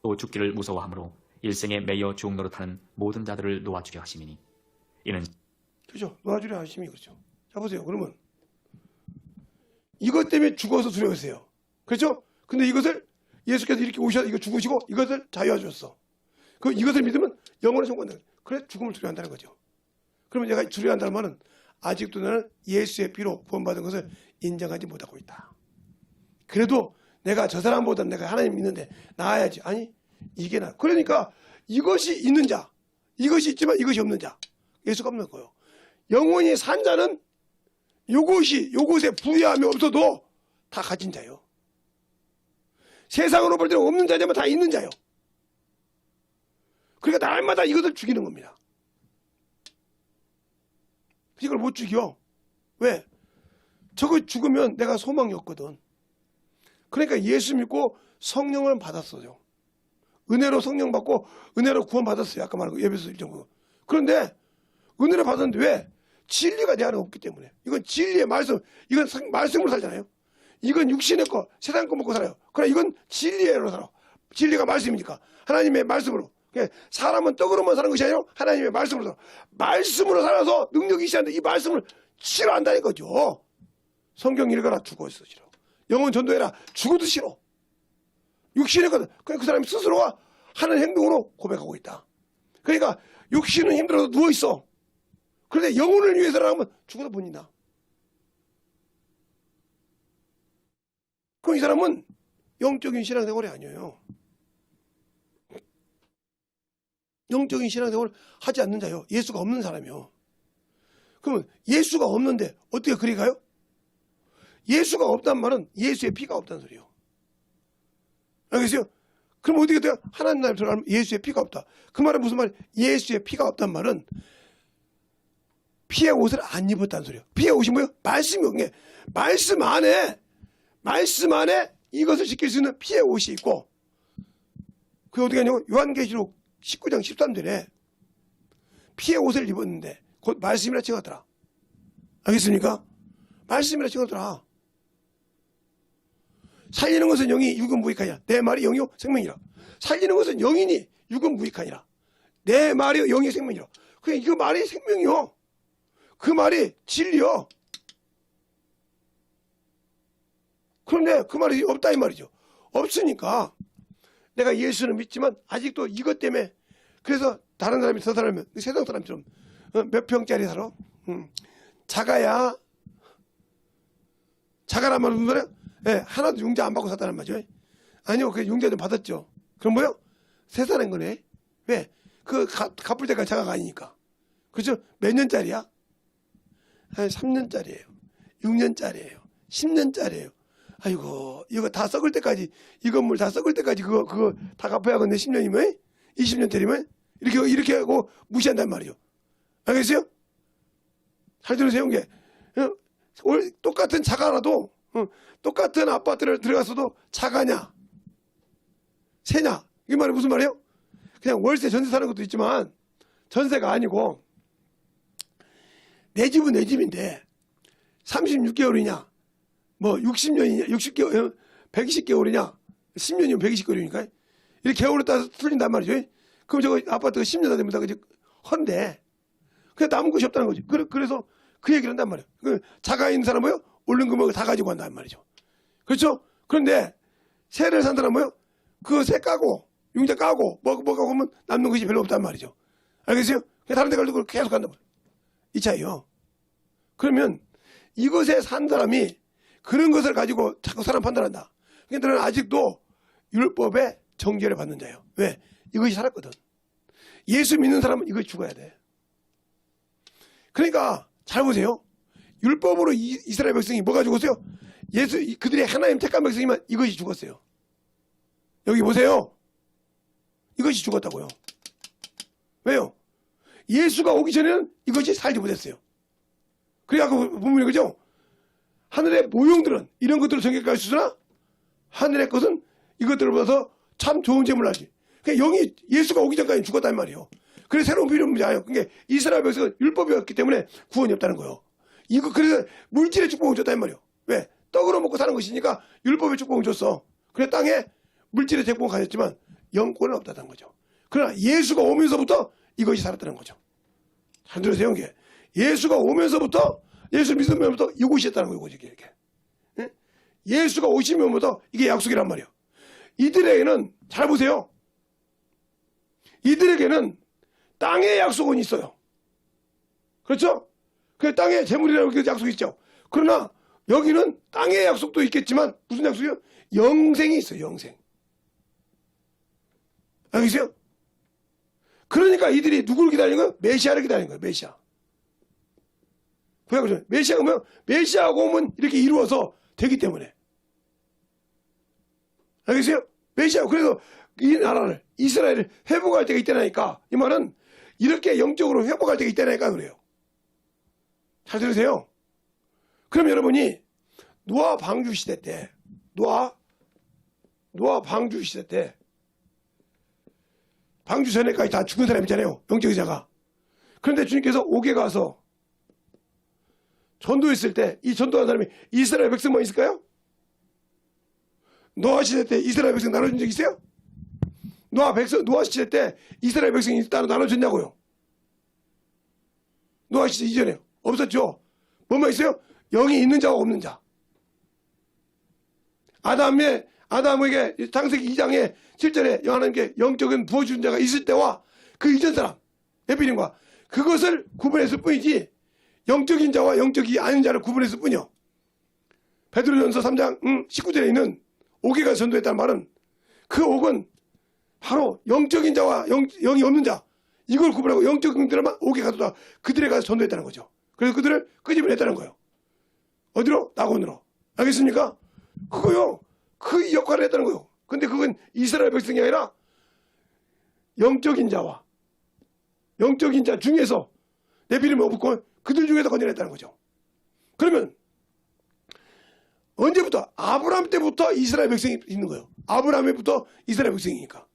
또 죽기를 무서워함으로 일생에 매여 주옥 노릇하는 모든 자들을 놓아주려 하심이니 이는 그죠? 놓아주려 하심이 그렇죠. 자 보세요. 그러면 이것 때문에 죽어서 두려워했어요. 그렇죠? 근데 이것을 예수께서 이렇게 오셔서 이거 죽으시고 이것을 자유해 주셨어. 그 이것을 믿으면 영원히 성공한다. 그래 죽음을 두려워한다는 거죠. 그러면 내가 두려워한다는 말은 아직도 나는 예수의 피로 구원받은 것을 인정하지 못하고 있다. 그래도 내가 저 사람보다 내가 하나님 믿는데 나아야지. 아니 이게 나. 그러니까 이것이 있는 자, 이것이 있지만 이것이 없는 자, 예수가 없는 거예요. 영원히 산 자는 요것에 부여함이 없어도 다 가진 자예요. 세상으로 볼 때는 없는 자냐면 다 있는 자예요. 그러니까 날마다 이것을 죽이는 겁니다. 이걸 못 죽여. 왜? 저거 죽으면 내가 소망이 없거든. 그러니까 예수 믿고 성령을 받았어요. 은혜로 성령 받고 은혜로 구원 받았어요. 아까 말한 거 에베소 1.9. 그런데 은혜를 받았는데 왜? 진리가 내 안에 없기 때문에. 이건 진리의 말씀. 이건 말씀으로 살잖아요. 이건 육신의 거, 세상 거 먹고 살아요. 그러나 이건 진리로 살아. 진리가 말씀이니까. 하나님의 말씀으로. 사람은 떡으로만 사는 것이 아니라 하나님의 말씀으로 살아. 말씀으로 살아서 능력이 있었는데 이 말씀을 싫어한다는 거죠. 성경 읽어라. 죽어서 싫어. 영혼 전도해라. 죽어도 싫어. 육신의 것. 그냥 그 사람이 스스로가 하는 행동으로 고백하고 있다. 그러니까 육신은 힘들어도 누워있어. 그런데 영혼을 위해서라면 죽어도 못 있나. 그럼 이 사람은 영적인 신앙생활이 아니에요. 영적인 신앙생활을 하지 않는 자요. 예수가 없는 사람이요. 그러면 예수가 없는데 어떻게 그리 가요? 예수가 없단 말은 예수의 피가 없다는 소리예요. 알겠어요? 그럼 어떻게 돼요? 하나님 나라에 들어가면 예수의 피가 없다. 그 말은 무슨 말이에요? 예수의 피가 없단 말은 피의 옷을 안 입었다는 소리예요. 피의 옷이 뭐예요? 말씀이 없는 게 말씀 안에 이것을 지킬 수 있는 피의 옷이 있고 그게 어떻게 하냐고 요한계시록 19장 13절에 피의 옷을 입었는데 곧 말씀이라 칭하더라. 알겠습니까? 말씀이라 칭하더라. 살리는 것은 영이 육은 무익하니라. 내 말이 영이요 생명이라. 살리는 것은 영이니 육은 무익하니라. 내 말이 영이 생명이라. 그냥 그 말이 생명이요. 그 말이 진리요. 그런데 그 말이 없다 이 말이죠. 없으니까 내가 예수는 믿지만 아직도 이것 때문에 그래서 다른 사람이 저 사람이 세상 사람처럼 몇 평짜리 살아? 자가야. 자가란 말은 무슨 말이야? 예, 하나도 융자 안 받고 살다는 말이죠. 아니요, 그 융자 좀 받았죠. 그럼 뭐요? 새 사는 거네. 왜? 그 갚을 때까지 자가가 아니니까. 그죠? 몇 년짜리야? 한 3년짜리예요. 6년짜리예요. 10년짜리예요. 아이고, 이거 다 썩을 때까지, 이 건물 다 썩을 때까지 그거 다 갚아야겠네. 10년이면? 20년짜리면? 이렇게 하고 무시한단 말이죠. 알겠어요? 잘 들으세요, 이게. 똑같은 자가라도, 똑같은 아파트를 들어갔어도 자가냐, 세냐, 이 말이 무슨 말이에요? 그냥 월세 전세 사는 것도 있지만, 전세가 아니고, 내 집은 내 집인데, 36개월이냐, 뭐 60년이냐, 60개월, 120개월이냐, 10년이면 120개월이니까, 이렇게 개월에 따라서 틀린단 말이죠. 그럼 저거 아파트가 10년 다 되면 다 헌데, 그냥 남은 것이 없다는 거지. 그래서 그 얘기를 한단 말이에요. 자가 있는 사람은 뭐요? 오른 금액을 다 가지고 간단 말이죠. 그렇죠? 그런데 세를 산 사람은 뭐요? 그거 세 까고, 융자 까고, 뭐 까고 하면 남는 것이 별로 없단 말이죠. 알겠어요? 그냥 다른 데 가려고 계속 간단 말이에요. 이 차이요. 그러면 이것에 산 사람이 그런 것을 가지고 자꾸 사람 판단한다. 그러니까 너는 아직도 율법의 정죄를 받는 자예요. 왜? 이것이 살았거든. 예수 믿는 사람은 이것이 죽어야 돼. 그러니까 잘 보세요. 율법으로 이스라엘 백성이 뭐가 죽었어요? 그들이 하나님 택한 백성이면 이것이 죽었어요. 여기 보세요. 이것이 죽었다고요. 왜요? 예수가 오기 전에는 이것이 살지 못했어요. 그러니까 그 부분이 그죠? 하늘의 모형들은 이런 것들을 정결할 수 있으나 하늘의 것은 이것들을 봐서 참 좋은 재물을 하지. 그러니까 영이 예수가 오기 전까지 죽었단 말이에요. 그래서 새로운 비밀은 뭐예요? 그러니까 이스라엘 백성은 율법이었기 때문에 구원이 없다는 거예요. 그래서 물질의 축복을 줬단 말이에요. 왜? 떡으로 먹고 사는 것이니까 율법의 축복을 줬어. 그래 땅에 물질의 축복을 가졌지만 영권은 없다는 거죠. 그러나 예수가 오면서부터 이것이 살았다는 거죠. 잘 들으세요, 이게. 예수가 오면서부터, 예수 믿으면부터 이것이 있다는 거예요, 이렇게. 예? 예수가 오시면부터 이게 약속이란 말이에요. 이들에게는, 잘 보세요. 이들에게는 땅의 약속은 있어요. 그렇죠? 그 땅의 재물이라고 약속이 있죠. 그러나 여기는 땅의 약속도 있겠지만 무슨 약속이요? 영생이 있어요, 영생. 알겠어요? 그러니까 이들이 누구를 기다리는 거예요? 메시아를 기다리는 거예요, 메시아. 구약을 메시아가 뭐예요? 메시아가 오면 이렇게 이루어서 되기 때문에. 알겠어요? 메시아. 그래서 이 나라를, 이스라엘을 회복할 때가 있다니까. 이 말은 이렇게 영적으로 회복할 때가 있다니까 그래요. 잘 들으세요? 그럼 여러분이 노아 방주 시대 때, 노아 방주 시대 때, 방주 전에까지 다 죽은 사람 있잖아요. 영적인 자가. 그런데 주님께서 옥에 가서 전도했을 때 이 전도한 사람이 이스라엘 백성만 있을까요? 노아 시대 때 이스라엘 백성 나눠준 적 있어요? 노아 시대 때 이스라엘 백성이 따로 나눠줬냐고요? 노아 시대 이전에 없었죠. 뭐만 있어요? 영이 있는 자와 없는 자. 아담에게 창세기 2장에 7절에 하나님께 영적인 부어주는 자가 있을 때와 그 이전 사람 에피림과 그것을 구분했을 뿐이지 영적인 자와 영적이 아닌 자를 구분했을 뿐이요. 베드로전서 3장 19절에 있는 옥에 가서 전도했다는 말은 그 옥은 바로 영적인 자와 영이 없는 자 이걸 구분하고 영적인 자만 옥에 가서 그들에 가서 전도했다는 거죠. 그래서 그들을 끄집어냈다는 거예요. 어디로? 낙원으로. 알겠습니까? 그거요. 그 역할을 했다는 거예요. 근데 그건 이스라엘 백성이 아니라 영적인 자 중에서 네피림을 없고 그들 중에서 건져냈다는 거죠. 그러면 언제부터? 아브라함 때부터 이스라엘 백성이 있는 거예요. 아브라함부터 이스라엘 백성이니까.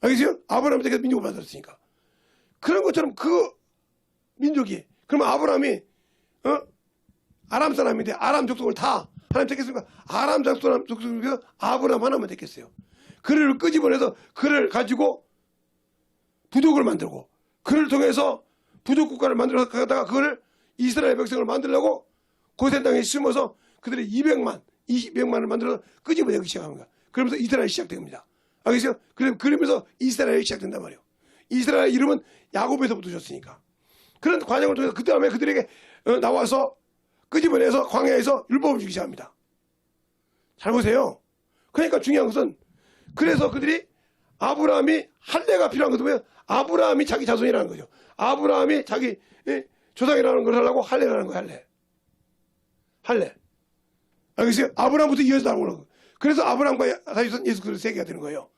알겠어요? 아브라함 때부터 민족을 만들었으니까. 그런 것처럼 그 민족이 그러면 아브라함이 아람 사람인데 아람 족속을 다 하나님 택했으니까 아람 족속에서 아브라함 하나만 택했어요. 그를 끄집어내서 그를 가지고 부족을 만들고 그를 통해서 부족 국가를 만들어서 가다가 그걸 이스라엘 백성을 만들려고 고센 땅에 심어서 그들이 200만을 만들어서 끄집어내기 시작하는 거야. 그러면서 이스라엘이 시작된 겁니다. 알겠어요? 그러면서 이스라엘이 시작된단 말이에요. 이스라엘 이름은 야곱에서부터 줬으니까. 그런 과정을 통해서 그 다음에 그들에게 나와서 끄집어내서 광야에서 율법을 주기 시작합니다. 잘 보세요. 그러니까 중요한 것은 그래서 그들이 아브라함이 할례가 필요한 것은 뭐예요? 아브라함이 자기 자손이라는 거죠. 아브라함이 자기 조상이라는 걸 하려고 할례라는 거예요. 할례. 알겠어요? 아브라함부터 이어서 나오는 거예요. 그래서 아브라함과 사실은 예수 그리스도 세계가 되는 거예요.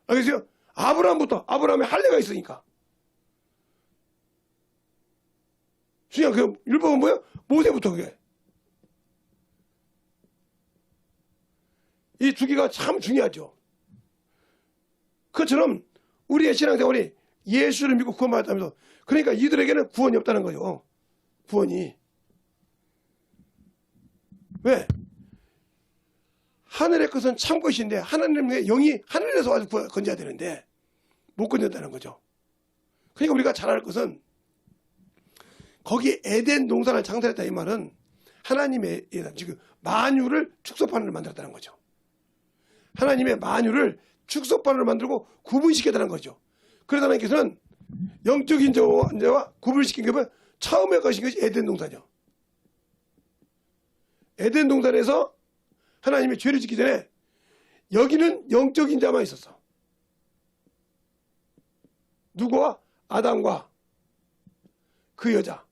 알겠어요? 아브라함의 할례가 있으니까. 중요한 그 율법은 뭐예요? 모세부터 그게. 이 두 개가 참 중요하죠. 그처럼 우리의 신앙생활이 예수를 믿고 구원받았다면서, 그러니까 이들에게는 구원이 없다는 거죠. 구원이. 왜? 하늘의 것은 참 것인데 하나님의 영이 하늘에서 와서 건져야 되는데 못 건졌다는 거죠. 그러니까 우리가 잘 알 것은 거기 에덴 동산을 창설했다 이 말은 하나님의 지금 만유를 축소판으로 만들었다는 거죠. 하나님의 만유를 축소판으로 만들고 구분시켰다는 거죠. 그래서 하나님께서는 영적인 자와 구분시킨 게 뭐야? 처음에 거신 것이 에덴 동산이요. 에덴 동산에서 하나님이 죄를 짓기 전에 여기는 영적인 자만 있었어. 누구와? 아담과 그 여자.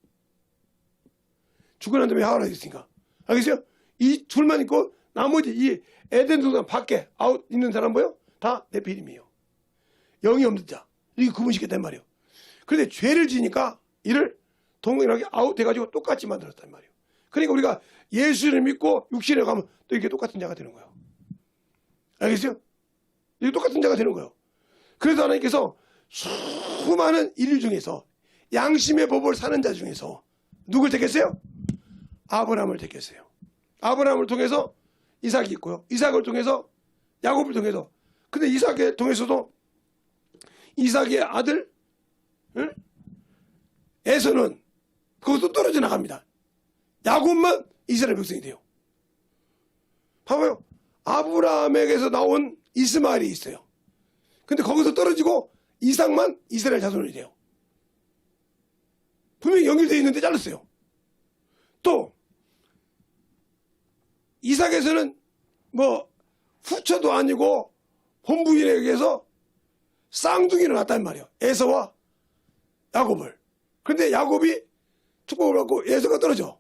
죽고 난 다음에 하와가 있으니까. 알겠어요? 이 둘만 있고 나머지 이 에덴 동산 밖에 아웃 있는 사람 뭐요? 다 네피림이에요. 영이 없는 자. 이게 구분시켰단 말이에요. 그런데 죄를 지니까 이를 동일하게 아웃해가지고 똑같이 만들었단 말이에요. 그러니까 우리가 예수를 믿고 육신에 가면 또 이렇게 똑같은 자가 되는 거예요. 알겠어요? 이게 똑같은 자가 되는 거예요. 그래서 하나님께서 수많은 인류 중에서 양심의 법을 사는 자 중에서 누굴 택했어요? 아브라함을 택했어요. 아브라함을 통해서 이삭이 있고요. 이삭을 통해서 야곱을 통해서. 근데 이삭을 통해서도 이삭의 아들 에서는 거기서 떨어져 나갑니다. 야곱만 이스라엘 백성이 돼요. 봐봐요. 아브라함에게서 나온 이스마엘이 있어요. 근데 거기서 떨어지고 이삭만 이스라엘 자손이 돼요. 분명히 연결되어 있는데 잘랐어요. 또 이삭에서는 뭐 후처도 아니고 본부인에게서 쌍둥이를 낳았단 말이에요. 에서와 야곱을. 그런데 야곱이 축복을 받고 에서가 떨어져.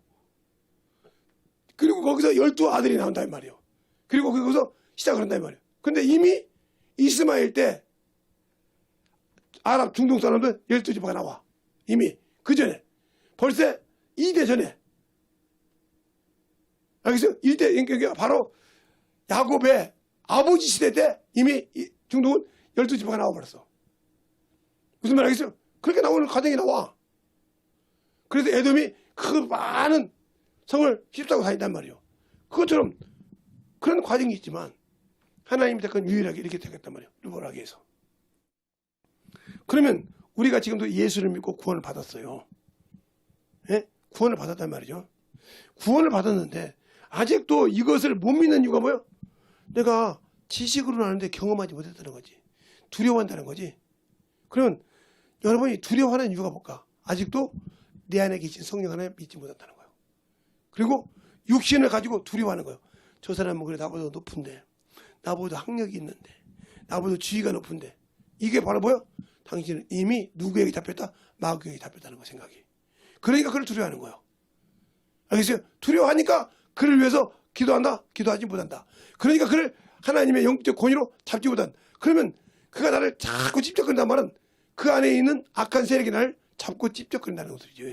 그리고 거기서 12아들이 나온단 말이에요. 그리고 거기서 시작을 한단 말이에요. 근데 이미 이스마엘 때 아랍 중동 사람들 12지파가 나와. 이미 그 전에 벌써 2대 전에. 알겠어요? 1대 바로 야곱의 아버지 시대 때 이미 중동은 12지파가 나와버렸어. 무슨 말 알겠어요? 그렇게 나오는 과정이 나와. 그래서 에돔이 그 많은 성을 휩싸고 다닌단 말이에요. 그것처럼 그런 과정이 있지만 하나님이 택한 유일하게 이렇게 택했단 말이에요. 유월하게 해서. 그러면 우리가 지금도 예수를 믿고 구원을 받았어요. 예? 구원을 받았단 말이죠. 구원을 받았는데 아직도 이것을 못 믿는 이유가 뭐예요? 내가 지식으로는 아는데 경험하지 못했다는 거지. 두려워한다는 거지. 그러면 여러분이 두려워하는 이유가 뭘까? 아직도 내 안에 계신 성령 하나님 믿지 못한다는 거예요. 그리고 육신을 가지고 두려워하는 거예요. 저 사람은 그래 나보다 높은데, 나보다 학력이 있는데, 나보다 지위가 높은데. 이게 바로 뭐예요? 당신은 이미 누구에게 잡혔다? 마귀에게 잡혔다는 거 생각이. 그러니까 그를 두려워하는 거예요. 알겠어요? 두려워하니까 그를 위해서 기도한다? 기도하지 못한다. 그러니까 그를 하나님의 영적 권위로 잡지 못한다. 그러면 그가 나를 자꾸 찝쩍거린단 말은 그 안에 있는 악한 세력이 나를 잡고 찝쩍거린다는 소리죠.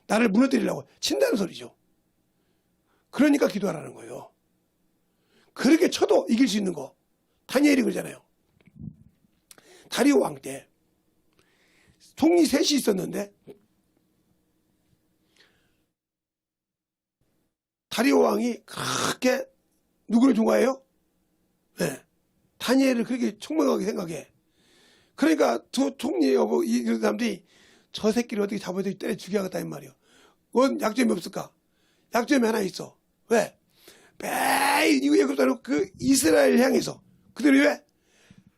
나를 무너뜨리려고 친다는 소리죠. 그러니까 기도하라는 거예요. 그렇게 쳐도 이길 수 있는 거. 다니엘이 그러잖아요. 다리오 왕 때 총리 셋이 있었는데 다리오 왕이 그렇게 누구를 좋아해요? 네. 다니엘을 그렇게 총명하게 생각해. 그러니까 두 총리하고 이 사람들이 저 새끼를 어떻게 잡아야 되지 때려 죽여야겠다 이 말이에요. 뭔 약점이 없을까? 약점이 하나 있어. 왜? 매일 이거 예고도 그 이스라엘 향해서 그들이 왜?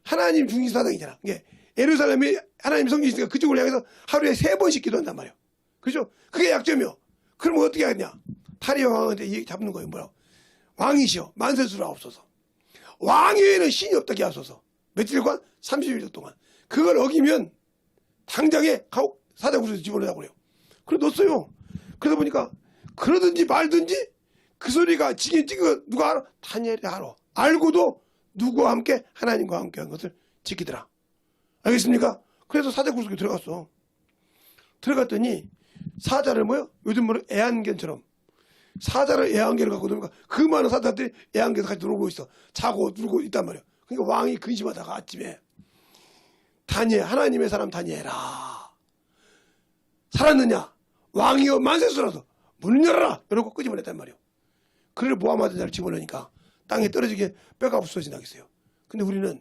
하나님 중심사당이잖아. 이게 예루살렘이 하나님 성지니까 그쪽을 향해서 하루에 3번씩 기도한단 말이에요. 그죠? 그게 약점이요. 그럼 어떻게 하겠냐? 다리오 왕한테 잡는 거예요. 뭐라고? 왕이시여 만세수라 없어서. 왕 외에는 신이 없다게 하소서. 며칠간 30일 동안. 그걸 어기면 당장에 사자구에서 집어넣으라고 그래요. 그래 넣었어요. 그러다 보니까 그러든지 말든지 그 소리가 지긴 찍어 누가 알아? 다니엘이 알아. 알고도 누구와 함께? 하나님과 함께 한 것을 지키더라. 알겠습니까? 그래서 사자구석에 들어갔어. 들어갔더니 사자를 뭐요? 요즘 뭐로 애완견처럼 사자를 애완견을 갖고 놀니까 그 많은 사자들이 애완견에서 같이 놀고 있어. 자고 누르고 있단 말이야. 그러니까 왕이 근심하다가 아침에 다니엘, 하나님의 사람 다니엘아, 살았느냐? 왕이여 만세수라도 문을 열어라! 이러고 끄집어냈단 말이에요. 그를 모함하던 자를 집어넣으니까 땅에 떨어지게 뼈가 없어진다고 했어요. 근데 우리는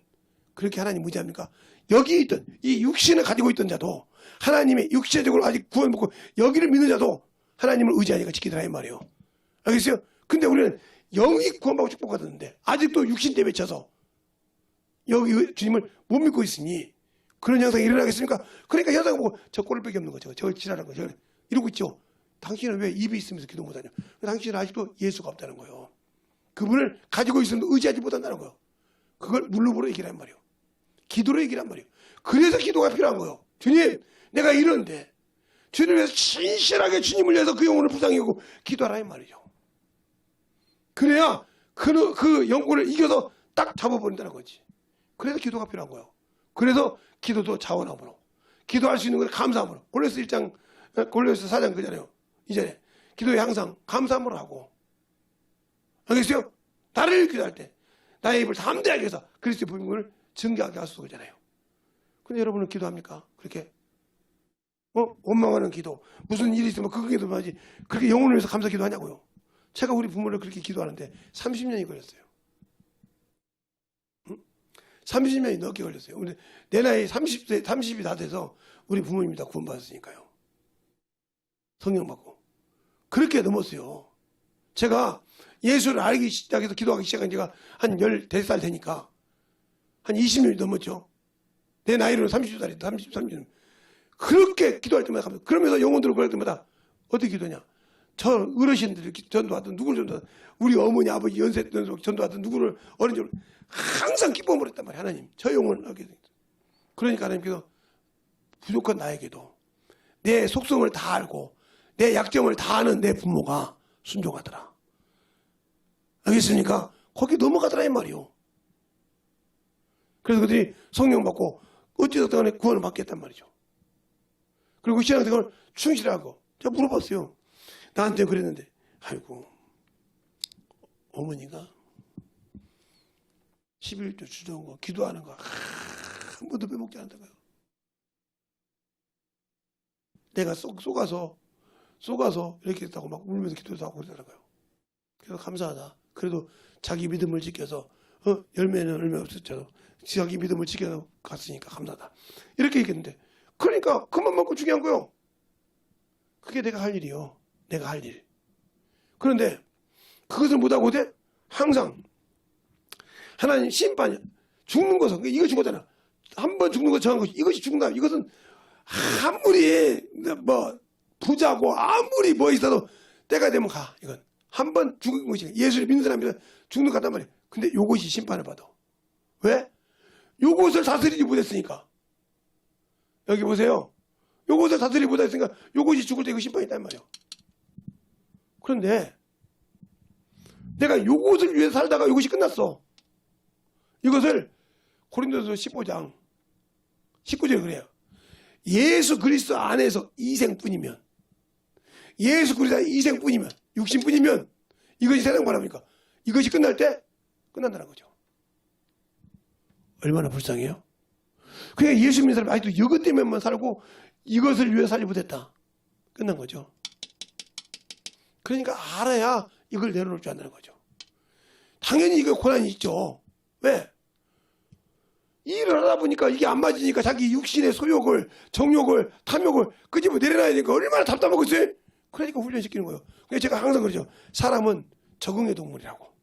그렇게 하나님 무지합니까? 여기 있던 이 육신을 가지고 있던 자도 하나님의 육체적으로 아직 구원 받고 여기를 믿는 자도 하나님을 의지하니까 지키더라 이 말이에요. 알겠어요? 근데 우리는 영이 구원받고 축복받았는데 아직도 육신 때문에 쳐서 여기 주님을 못 믿고 있으니 그런 현상이 일어나겠습니까? 그러니까 현상 보고 저 꼴밖에 없는 거죠. 저걸 지랄한 거죠. 이러고 있죠. 당신은 왜 입이 있으면서 기도 못하냐? 당신은 아직도 예수가 없다는 거예요. 그분을 가지고 있으면 의지하지 못한다는 거예요. 그걸 물로보로 얘기란 말이에요. 기도로 얘기란 말이에요. 그래서 기도가 필요한 거예요. 주님, 내가 이런데 주님을 위해서 진실하게 주님을 위해서 그 영혼을 불쌍히하고 기도하라 이 말이죠. 그래야 그 영혼을 이겨서 딱 잡아버린다는 거지. 그래서 기도가 필요한 거예요. 그래서 기도도 자원함으로, 기도할 수 있는 걸 감사함으로. 골로새 1장, 골로새 4장 그잖아요. 이전에 기도에 항상 감사함으로 하고, 알겠어요? 나를 기도할 때 나의 입을 담대하게 해서 그리스도의 부흥을 증거하게 하소서 그러잖아요. 근데 여러분은 기도합니까? 그렇게 원망하는 기도, 무슨 일이 있으면 그 기도만 하지 그렇게 영혼을 위해서 감사 기도하냐고요. 제가 우리 부모를 그렇게 기도하는데 30년이 걸렸어요. 30년이 넘게 걸렸어요. 근데 내 나이 30이 다 돼서 우리 부모님이 다 구원받았으니까요. 성령 받고. 그렇게 넘었어요. 제가 예수를 알기 시작해서 기도하기 시작한 지가 한 14살 되니까 한 20년이 넘었죠. 내 나이로는 30살이다. 30년. 그렇게 기도할 때마다 가면서 그러면서 영혼들을 구할 때마다 어떻게 기도냐. 저 어르신들이 전도하든 누구를 전도하든 우리 어머니 아버지 연세 전도하든 누구를 어른들 항상 기뻐함을 했단 말이에요. 하나님 저 영혼을 하게 됩니다. 그러니까 하나님께서 부족한 나에게도 내 속성을 다 알고 내 약점을 다 아는 내 부모가 순종하더라. 알겠습니까? 거기 넘어가더라 이 말이요. 그래서 그들이 성령 받고 어찌됐든 간에 구원을 받겠단 말이죠. 그리고 신앙생활을 충실하고 제가 물어봤어요. 나한테 그랬는데 아이고 어머니가 11조 주저온 거 기도하는 거 한 번도 빼먹지 않는다고요. 내가 속아서 이렇게 했다고 막 울면서 기도도 하고 그러더라고요. 그래서 감사하다. 그래도 자기 믿음을 지켜서 열매는 열매 없었죠. 자기 믿음을 지켜서 갔으니까 감사하다. 이렇게 얘기했는데 그러니까 그만큼 중요한 거요. 그게 내가 할 일이요. 내가 할 일. 그런데 그것을 못하고 돼? 항상 하나님 심판이 죽는 것은 이거 죽었잖아. 한 번 죽는 것 정한 것이 이것이 죽는다. 이것은 아무리 뭐 부자고 아무리 뭐 있어도 때가 되면 가. 이건 한 번 죽은 것이 예수를 믿는 사람이라 죽는 것 같단 말이야. 근데 요것이 심판을 받아. 왜? 요것을 다스리지 못했으니까. 여기 보세요. 요것을 다스리지 못했으니까 요것이 죽을 때 이거 심판이 있단 말이야. 그런데 내가 요것을 위해서 살다가 요것이 끝났어. 이것을 고린도서 15장 19절에 그래요. 예수 그리스도 안에서 이생뿐이면 예수 그리스도 안에 이생뿐이면 육신뿐이면 이것이 세상 바랍니까? 이것이 끝날 때 끝난다는 거죠. 얼마나 불쌍해요? 그러니까 예수 믿는 사람이 아직도 이것 때문에만 살고 이것을 위해 살지 못했다. 끝난 거죠. 그러니까 알아야 이걸 내려놓을 줄 안다는 거죠. 당연히 이거 고난이 있죠. 왜? 일을 하다 보니까 이게 안 맞으니까 자기 육신의 소욕을, 정욕을, 탐욕을 끄집어 내려놔야 되니까 얼마나 답답하고 있어요? 그러니까 훈련시키는 거예요. 그래서 제가 항상 그러죠. 사람은 적응의 동물이라고.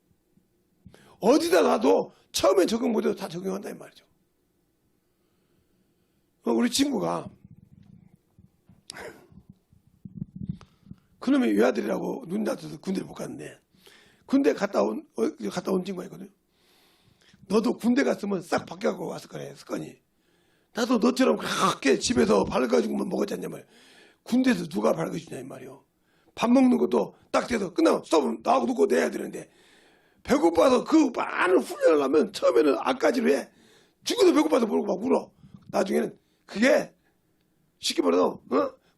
어디다 놔도 처음엔 적응 못해도 다 적응한다 이 말이죠. 우리 친구가 그놈의 외아들이라고 눈 다쳐서 군대를 못 갔는데 군대 갔다 온 친구가 있거든요. 너도 군대 갔으면 싹 바뀌어갖고 왔을 거래 습관이. 나도 너처럼 그렇게 집에서 밝아지고만 먹었지 않냐 말이야. 군대에서 누가 밝아주냐 이 말이요. 밥 먹는 것도 딱 돼서 끝나고 수업 나하고 놓고 내야 되는데 배고파서 그 많은 훈련을 하면 처음에는 악까지로 해. 죽어도 배고파서 모르고 막 울어. 나중에는 그게 쉽게 말해서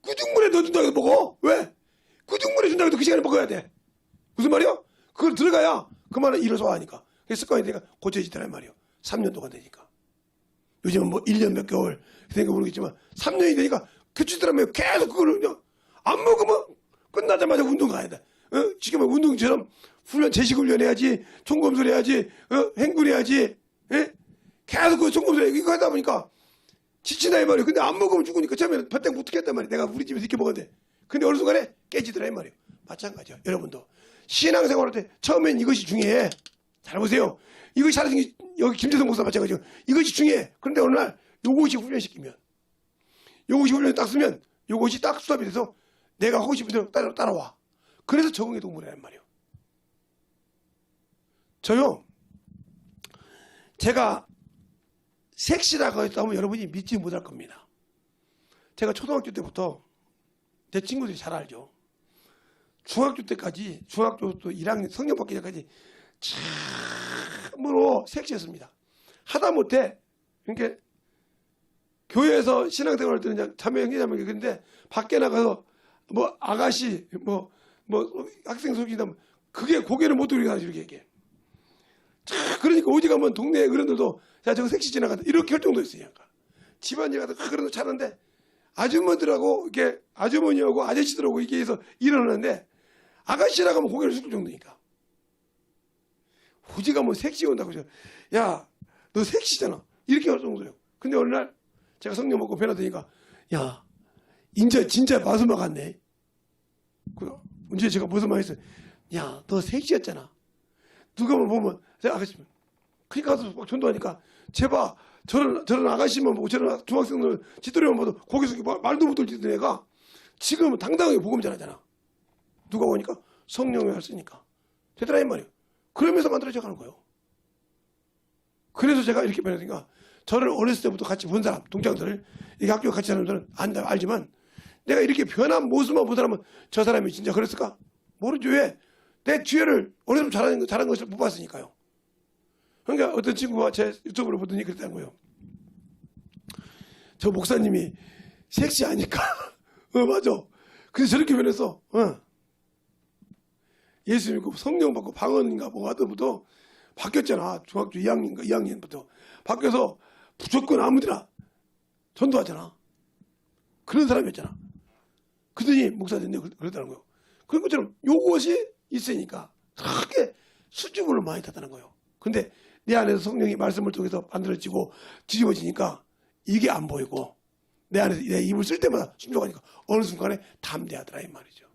꾸중물에 넣어준다고 해도 먹어. 왜? 꾸중물에 준다고 해도 그 시간에 먹어야 돼. 무슨 말이야? 그걸 들어가야 그만한 일을 소화하니까. 그게 습관이 되니까 고쳐지더란 말이에요. 3년 동안 되니까. 요즘은 뭐 1년 몇 개월 되니까 모르겠지만 3년이 되니까 고쳐지더라면 계속 그거를 그냥 안 먹으면 끝나자마자 운동 가야 돼. 지금 운동처럼 훈련, 제식훈련 해야지, 총검술 해야지, 행군 해야지, 계속 그 총검술 이거 하다 보니까 지친다 이 말이에요. 근데 안 먹으면 죽으니까 처음에는 배때고 못 했단 말이에요. 내가 우리 집에서 이렇게 먹었는데. 근데 어느 순간에 깨지더라 이 말이에요. 마찬가지야. 여러분도 신앙생활 할 때 처음엔 이것이 중요해. 잘 보세요. 이것이 잘생긴 여기 김재성 목사 마찬가지고 이것이 중요해. 그런데 어느 날 요것이 훈련시키면 요것이 훈련이 딱 쓰면 요것이 딱 수업이 돼서 내가 하고 싶은 대로 따라와. 그래서 적응의 동물이란 말이에요. 저요. 제가 색시라고 했다면 여러분이 믿지 못할 겁니다. 제가 초등학교 때부터 내 친구들이 잘 알죠. 중학교 때까지, 중학교 또 1학년 성경 받기 전까지 참으로 섹시했습니다. 하다못해 이렇게 교회에서 신앙생활 할 때는 자매 형제자매 그런데 밖에 나가서 뭐 아가씨 뭐 학생 소개하면 그게 고개를 못 들고 이렇게 얘기해. 그러니까 어디 가면 동네 어른들도 야 저거 섹시 지나간다 이렇게 할 정도였어요. 집안일 가서 그런 거 잘하는데 아주머니들하고 이렇게 아주머니하고 아저씨들하고 이렇게 해서 일어나는데 아가씨라고 하면 고개를 숙일 정도니까. 후지가 뭐 섹시 온다고 야 너 섹시잖아 이렇게 할 정도예요. 근데 어느 날 제가 성령 먹고 변화되니까 야 인제 진짜 마수마 같네. 언제 제가 무슨 말 했어요. 야 너 섹시였잖아. 누가 보면 제가 아가씨 그러니까 가서 막 전도하니까 제발 저런 아가씨만 보고 저런 중학생들 짓도리만 봐도 고개 숙이고 말도 못 들지던 애가 지금은 당당하게 복음 전하잖아. 누가 보니까 성령을 쓰니까 되더라 이 말이에요. 그러면서 만들어져 가는 거예요. 그래서 제가 이렇게 변하니까 저를 어렸을 때부터 같이 본 사람 동창들을 이 학교 같이 사는 사람들은 알지만 내가 이렇게 변한 모습만 본 사람은 저 사람이 진짜 그랬을까? 모르죠. 왜? 내 뒤에를 어렸을 때 잘한 것을 못 봤으니까요. 그러니까 어떤 친구가 제 유튜브를 보더니 그랬다는 거예요. 저 목사님이 섹시하니까 맞아. 그래서 저렇게 변해서 예수 믿고 성령 받고 방언인가 뭐 하더부터 바뀌었잖아. 중학교 2학년인가 2학년부터 바뀌어서 무조건 아무데나 전도하잖아. 그런 사람이었잖아. 그러더니 목사님 그러더라는 거예요. 그런 것처럼 요것이 있으니까 크게 수줍음을 많이 탔다는 거예요. 근데 내 안에서 성령이 말씀을 통해서 만들어지고 뒤집어지니까 이게 안 보이고 내 안에서 내 입을 쓸 때마다 순종하니까 어느 순간에 담대하더라 이 말이죠.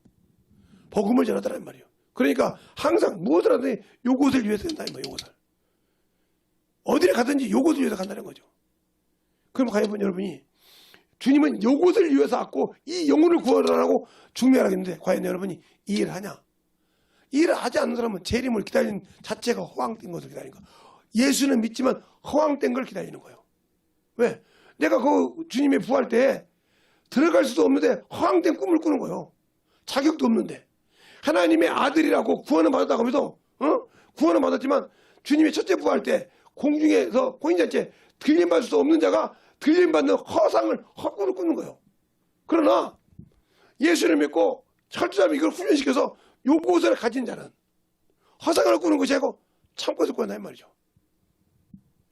복음을 전하더라 이 말이에요. 그러니까 항상 무엇을 하든지 요것을 위해서 한다 이 말이에요. 요것을. 어디를 가든지 요것을 위해서 간다는 거죠. 그럼 과연 여러분이 주님은 요것을 위해서 왔고 이 영혼을 구원하라고 중매하라겠는데 과연 여러분이 이 일을 하냐? 이 일을 하지 않는 사람은 재림을 기다리는 자체가 허황된 것을 기다리는 거예요. 예수는 믿지만 허황된 걸 기다리는 거예요. 왜? 내가 그 주님의 부활 때 들어갈 수도 없는데 허황된 꿈을 꾸는 거예요. 자격도 없는데. 하나님의 아들이라고 구원을 받았다고 하면서 구원을 받았지만 주님의 첫째 부활 때 공중에서 혼인잔치에 들림받을 수 없는 자가 들림받는 허상을 헛꿈을 꾸는 거예요. 그러나 예수를 믿고 철저하게 이걸 훈련시켜서 요것을 가진 자는 허상을 꾸는 것이 아니고 참고서 꾸는다 이 말이죠.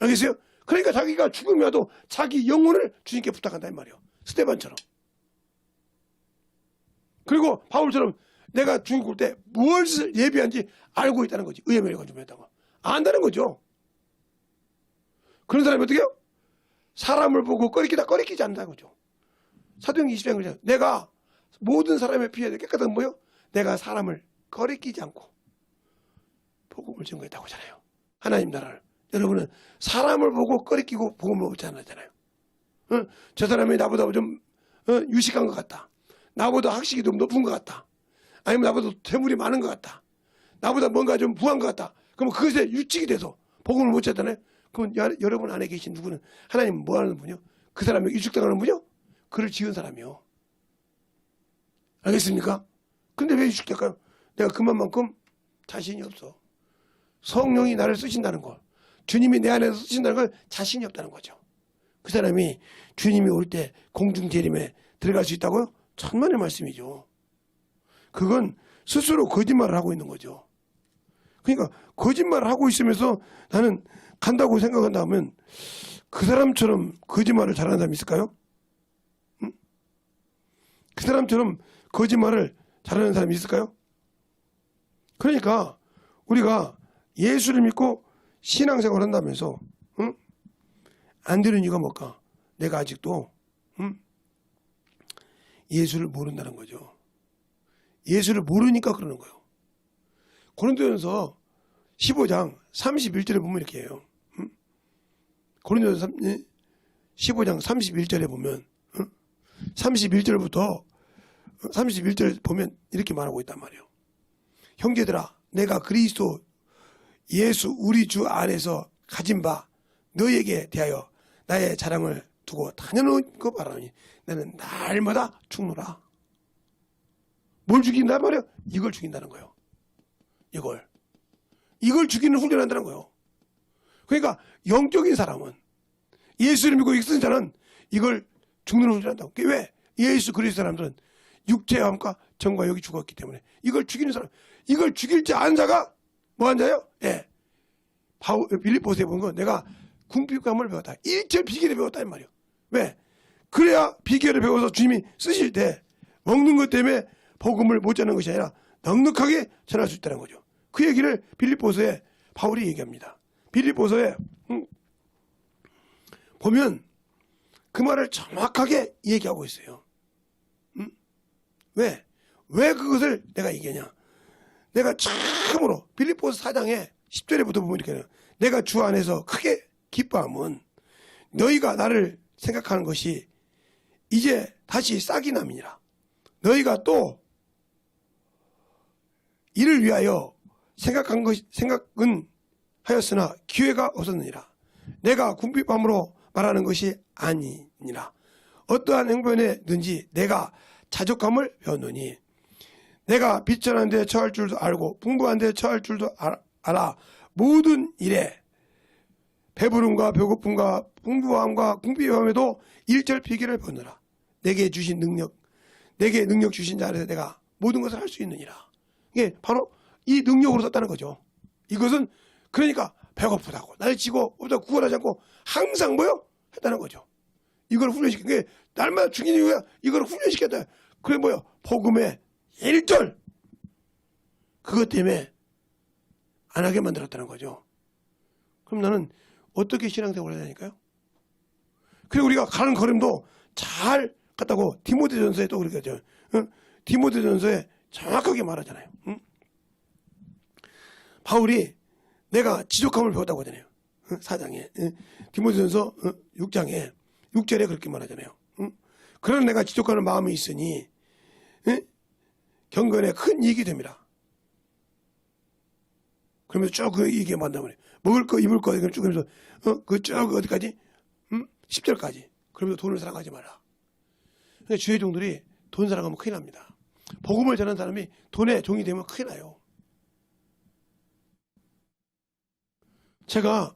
알겠어요? 그러니까 자기가 죽음이 와도 자기 영혼을 주님께 부탁한다 이 말이에요. 스테반처럼. 그리고 바울처럼 내가 죽을 때 무엇을 예비한지 알고 있다는 거지. 의의 면허가 준비했다고. 안다는 거죠. 그런 사람이 어떻게 해요? 사람을 보고 꺼리끼지 않는다는 거죠. 사도행 20장에 그러잖아요. 내가 모든 사람의 피에 깨끗한 뭐요? 내가 사람을 꺼리끼지 않고 복음을 증거했다고 하잖아요. 하나님 나라를. 여러분은 사람을 보고 꺼리끼고 복음을 묻지 않았잖아요. 저 사람이 나보다 좀 유식한 것 같다. 나보다 학식이 좀 높은 것 같다. 아니면 나보다 재물이 많은 것 같다. 나보다 뭔가 좀 부한 것 같다. 그럼 그것에 유축이 돼서 복음을 못 찾잖아요. 그럼 여러분 안에 계신 누구는 하나님은 뭐 하는 분이요? 그 사람이 유축당하는 분이요? 그를 지은 사람이요. 알겠습니까? 근데 왜 유축될까요? 내가 그만큼 자신이 없어. 성령이 나를 쓰신다는 걸, 주님이 내 안에서 쓰신다는 걸 자신이 없다는 거죠. 그 사람이 주님이 올 때 공중 재림에 들어갈 수 있다고요? 천만의 말씀이죠. 그건 스스로 거짓말을 하고 있는 거죠. 그러니까 거짓말을 하고 있으면서 나는 간다고 생각한다면 그 사람처럼 거짓말을 잘하는 사람이 있을까요? 응? 그 사람처럼 거짓말을 잘하는 사람이 있을까요? 그러니까 우리가 예수를 믿고 신앙생활을 한다면서 응? 안 되는 이유가 뭘까? 내가 아직도 응? 예수를 모른다는 거죠. 예수를 모르니까 그러는 거예요. 고린도전서 15장 31절에 보면 이렇게 해요. 응? 고린도전서 15장 31절에 보면 31절부터 31절 보면 이렇게 말하고 있단 말이에요. 형제들아, 내가 그리스도 예수 우리 주 안에서 가진 바 너에게 대하여 나의 자랑을 두고 다녀놓은 거 바라니 나는 날마다 죽노라. 뭘 죽인단 말이에요? 이걸 죽인다는 거예요. 이걸 죽이는 훈련을 한다는 거예요. 그러니까 영적인 사람은 예수를 믿고 있는 자는 이걸 죽는 훈련을 한다고. 왜? 예수 그리스도 사람들은 육체와 함과 정과 영이 죽었기 때문에 이걸 죽이는 사람, 이걸 죽일 자 아는 자가 뭐한 자예요? 예. 빌립보서에 본 건 내가 궁핍감을 배웠다. 일절 비결을 배웠다 이 말이에요. 왜? 그래야 비결을 배워서 주님이 쓰실 때 먹는 것 때문에 복음을 못 전하는 것이 아니라 넉넉하게 전할 수 있다는 거죠. 그 얘기를 빌립보서에 바울이 얘기합니다. 빌립보서에 보면 그 말을 정확하게 얘기하고 있어요. 왜? 왜 그것을 내가 얘기하냐? 내가 처음으로 빌립보서 4장에 10절에부터 보면 이렇게 해요. 내가 주 안에서 크게 기뻐함은 너희가 나를 생각하는 것이 이제 다시 싹이 남이니라. 너희가 또 이를 위하여 생각은 하였으나 기회가 없었느니라. 내가 궁핍함으로 말하는 것이 아니니라. 어떠한 행편에든지 내가 자족함을 배웠노니 내가 비천한 데 처할 줄도 알고 풍부한 데 처할 줄도 알아. 모든 일에 배부름과 배고픔과 풍부함과 궁핍함에도 일절 비결을 배우느라. 내게 능력 주신 자 안에서 내가 모든 것을 할 수 있느니라. 이게 바로 이 능력으로 썼다는 거죠. 이것은 그러니까 배고프다고 날치고 없다고 구걸하지 않고 항상 뭐요? 했다는 거죠. 이걸 훈련시킨 게 날마다 죽이는 이유가 이걸 훈련시켰다. 그게 뭐요? 복음의 1절 그것 때문에 안 하게 만들었다는 거죠. 그럼 나는 어떻게 신앙생활을 해야 되니까요? 그리고 우리가 가는 걸음도 잘 갔다고 디모데전서에 또 그렇게 하죠. 디모데전서에 정확하게 말하잖아요. 바울이 내가 지족함을 배웠다고 하잖아요. 4장에 디모데전서 6장에 6절에 그렇게 말하잖아요. 그러나 내가 지족하는 마음이 있으니 경건에 큰 이익이 됩니다. 그러면서 쭉 그 얘기 만나면 말이에요. 먹을 거 입을 거 쭉 하면서 그 쭉 어디까지? 10절까지. 그러면서 돈을 사랑하지 마라. 그러니까 주의 종들이 돈 사랑하면 큰일 납니다. 복음을 전하는 사람이 돈의 종이 되면 큰일 나요. 제가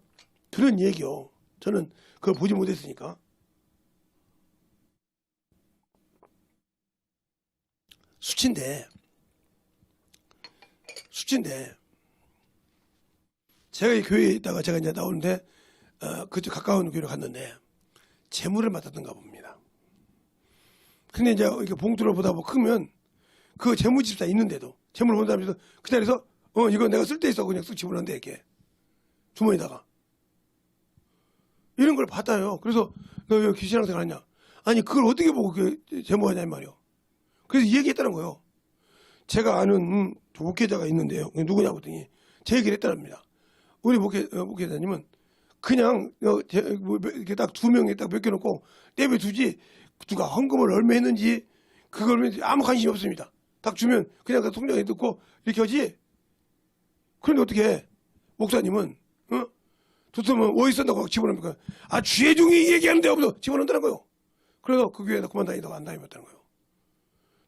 들은 얘기요. 저는 그걸 보지 못했으니까. 수치인데 제가 이 교회에 있다가 제가 이제 나오는데 그쪽 가까운 교회로 갔는데 재물을 맡았던가 봅니다. 근데 이제 이렇게 봉투를 보다 보면 크면 그 재무집사 있는데도 재물을 본 사람이 그 자리에서 이거 내가 쓸 데 있어 그냥 쓱 집어넣는데 이렇게 주머니다가 이런 걸 받아요. 그래서 너 왜 신앙생활 하냐? 아니 그걸 어떻게 보고 재무하냐 이 말이요. 그래서 이 얘기했다는 거예요. 제가 아는 목회자가 있는데요. 누구냐고 했더니 제 얘기를 했다랍니다. 우리 목회자님은 그냥 이렇게 딱 2명에 딱 맡겨놓고 내버려두지 누가 헌금을 얼마 했는지 그걸 아무 관심이 없습니다. 딱 주면 그냥 그 통장에 넣고 이렇게 하지. 그런데 어떻게 해? 목사님은 두터면 어디 쓴다고 집어넣으니까 주의 종이 얘기하는데 없어 집어넣는다는 거예요. 그래서 그 교회에다 그만 다니다가 안 다니었다는 거예요.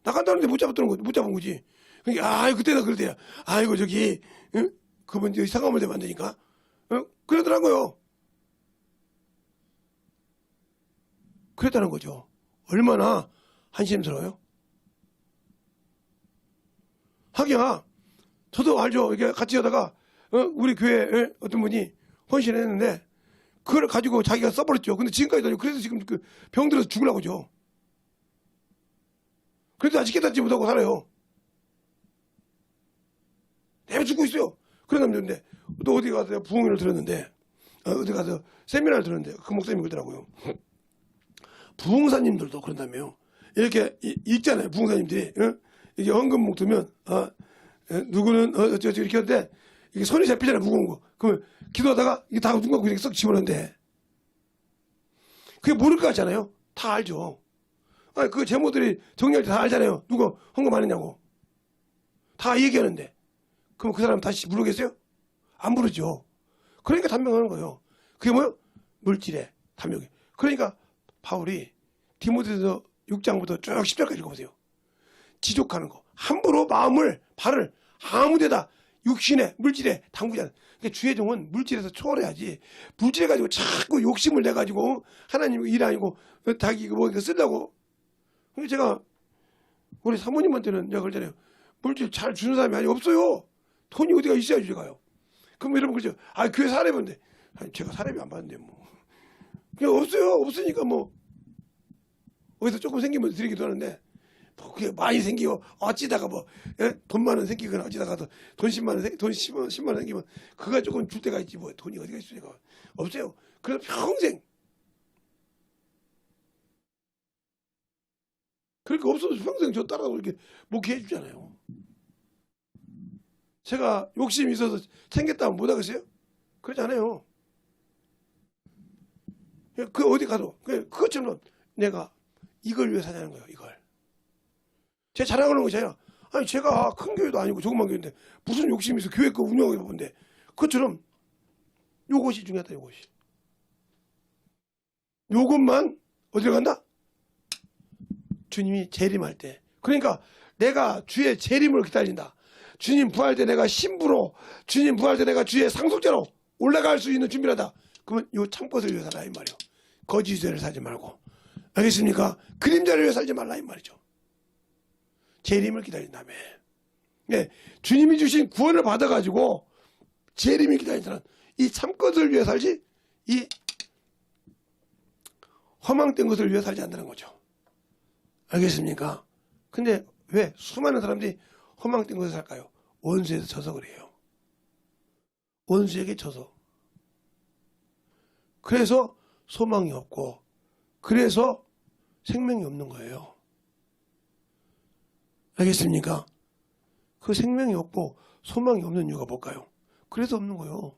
나간다는데 못 잡은 거지. 그러니까 그때다 그럴 때야. 아이고 저기 그분 저기 상감을 대면 안 되니까 그러더라고요. 그랬다는 거죠. 얼마나 한심스러워요. 하기야 저도 알죠. 이렇게 같이 하다가 우리 교회에 어떤 분이 헌신했는데 그걸 가지고 자기가 써버렸죠. 근데 지금까지도 그래서 지금 그 병들어서 죽으려고 하죠. 그래도 아직 깨닫지 못하고 살아요. 내가 죽고 있어요. 그런 남자인데 또 어디 가서 부흥회를 들었는데 어디 가서 세미나를 들었는데 그 목사님이 그러더라고요. 부흥사님들도 그런다며요. 이렇게 읽잖아요. 부흥사님들이 이게 헌금목 들면 누구는 어쩌고 이렇게 하는데 이게 손이 잡히잖아요. 무거운 거. 그러면 기도하다가 이게 다 누가 그냥 썩 집어넣는데 그게 모를 것 같잖아요. 다 알죠. 아니 그 제모들이 정리할 때 다 알잖아요. 누가 헌금 안 했냐고. 다 얘기하는데 그럼 그 사람 다시 부르겠어요? 안 부르죠. 그러니까 단명하는 거예요. 그게 뭐요? 물질의 단명이. 그러니까 바울이 디모데서 6장부터 쭉 10절까지 읽어보세요. 지족하는 거. 함부로 마음을 발을 아무 데다 육신에 물질에 당구지 않아. 그러니까 주의 종은 물질에서 초월해야지. 물질에 가지고 자꾸 욕심을 내가지고 하나님 일 아니고 자기 뭐 쓰려고. 그러니까 제가 우리 사모님한테는 내가 그러잖아요. 물질 잘 주는 사람이 아니 없어요. 돈이 어디가 있어야지 제가요. 그럼 여러분 그러죠. 아 교회 사례본데 제가 사례비 안 받는데 뭐 그냥 없어요. 없으니까 뭐 어디서 조금 생기면 드리기도 하는데 뭐 그게 많이 생기고 어찌다가 뭐 돈 많은 생기거나 어찌다가 돈 10만 원 돈 10만 원 생기면 그가 조금 줄 때가 있지 뭐 돈이 어디가 있으니까 없어요. 그래서 평생 그러니까 없어도 평생 저 따라가고 이렇게 목회해 주잖아요. 제가 욕심이 있어서 챙겼다면 못 하겠어요? 그러지 않아요. 그 어디 가도 그것처럼 내가 이걸 위해 사냐는 거예요. 이걸. 제 자랑하는 것이 아니라 아니 제가 큰 교회도 아니고 조그만 교회인데 무슨 욕심이 있어 교회 거 운영하게 보는데 그것처럼 요것이 중요하다. 요것만 어디로 간다? 주님이 재림할 때. 그러니까 내가 주의 재림을 기다린다. 주님 부활 때 내가 신부로 주님 부활 때 내가 주의 상속자로 올라갈 수 있는 준비를 하다. 그러면 요 참것을 위해 살라 이 말이요. 거짓을 살지 말고. 알겠습니까? 그림자를 위해 살지 말라 이 말이죠. 재림을 기다린다며. 네, 주님이 주신 구원을 받아가지고 재림을 기다리는 사람 이 참것을 위해 살지 이 허망된 것을 위해 살지 않는다는 거죠. 알겠습니까? 근데 왜 수많은 사람들이 허망된 것을 살까요? 원수에서 져서 그래요. 원수에게 져서. 그래서 소망이 없고 그래서 생명이 없는 거예요. 알겠습니까? 그 생명이 없고 소망이 없는 이유가 뭘까요? 그래서 없는 거예요.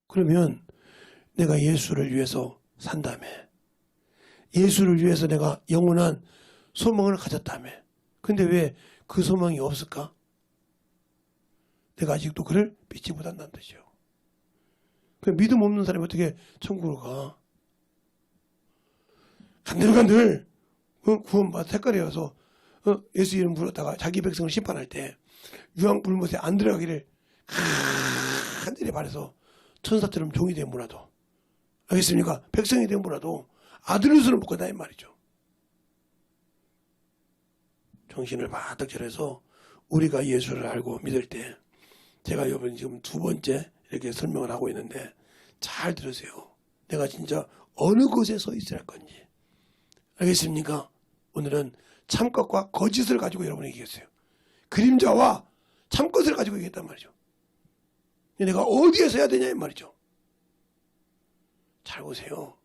그러면 내가 예수를 위해서 산다며. 예수를 위해서 내가 영원한 소망을 가졌다며. 근데 왜 그 소망이 없을까? 내가 아직도 그를 믿지 못한다는 뜻이요. 그 믿음 없는 사람이 어떻게 천국으로 가? 간들간들 구원받아 색깔이 와서 예수 이름 불렀다가 자기 백성을 심판할 때 유황불못에 안 들어가기를 간절히 바라서 천사처럼 종이 된 분라도 알겠습니까? 백성이 된 분라도 아들로서는 못 간다 이 말이죠. 정신을 바짝 차려서 우리가 예수를 알고 믿을 때 제가 여러분 지금 두 번째 이렇게 설명을 하고 있는데 잘 들으세요. 내가 진짜 어느 곳에 서 있어야 할 건지. 알겠습니까? 오늘은 참것과 거짓을 가지고 여러분에게 얘기했어요. 그림자와 참것을 가지고 얘기했단 말이죠. 내가 어디에 서야 되냐 이 말이죠. 잘 보세요.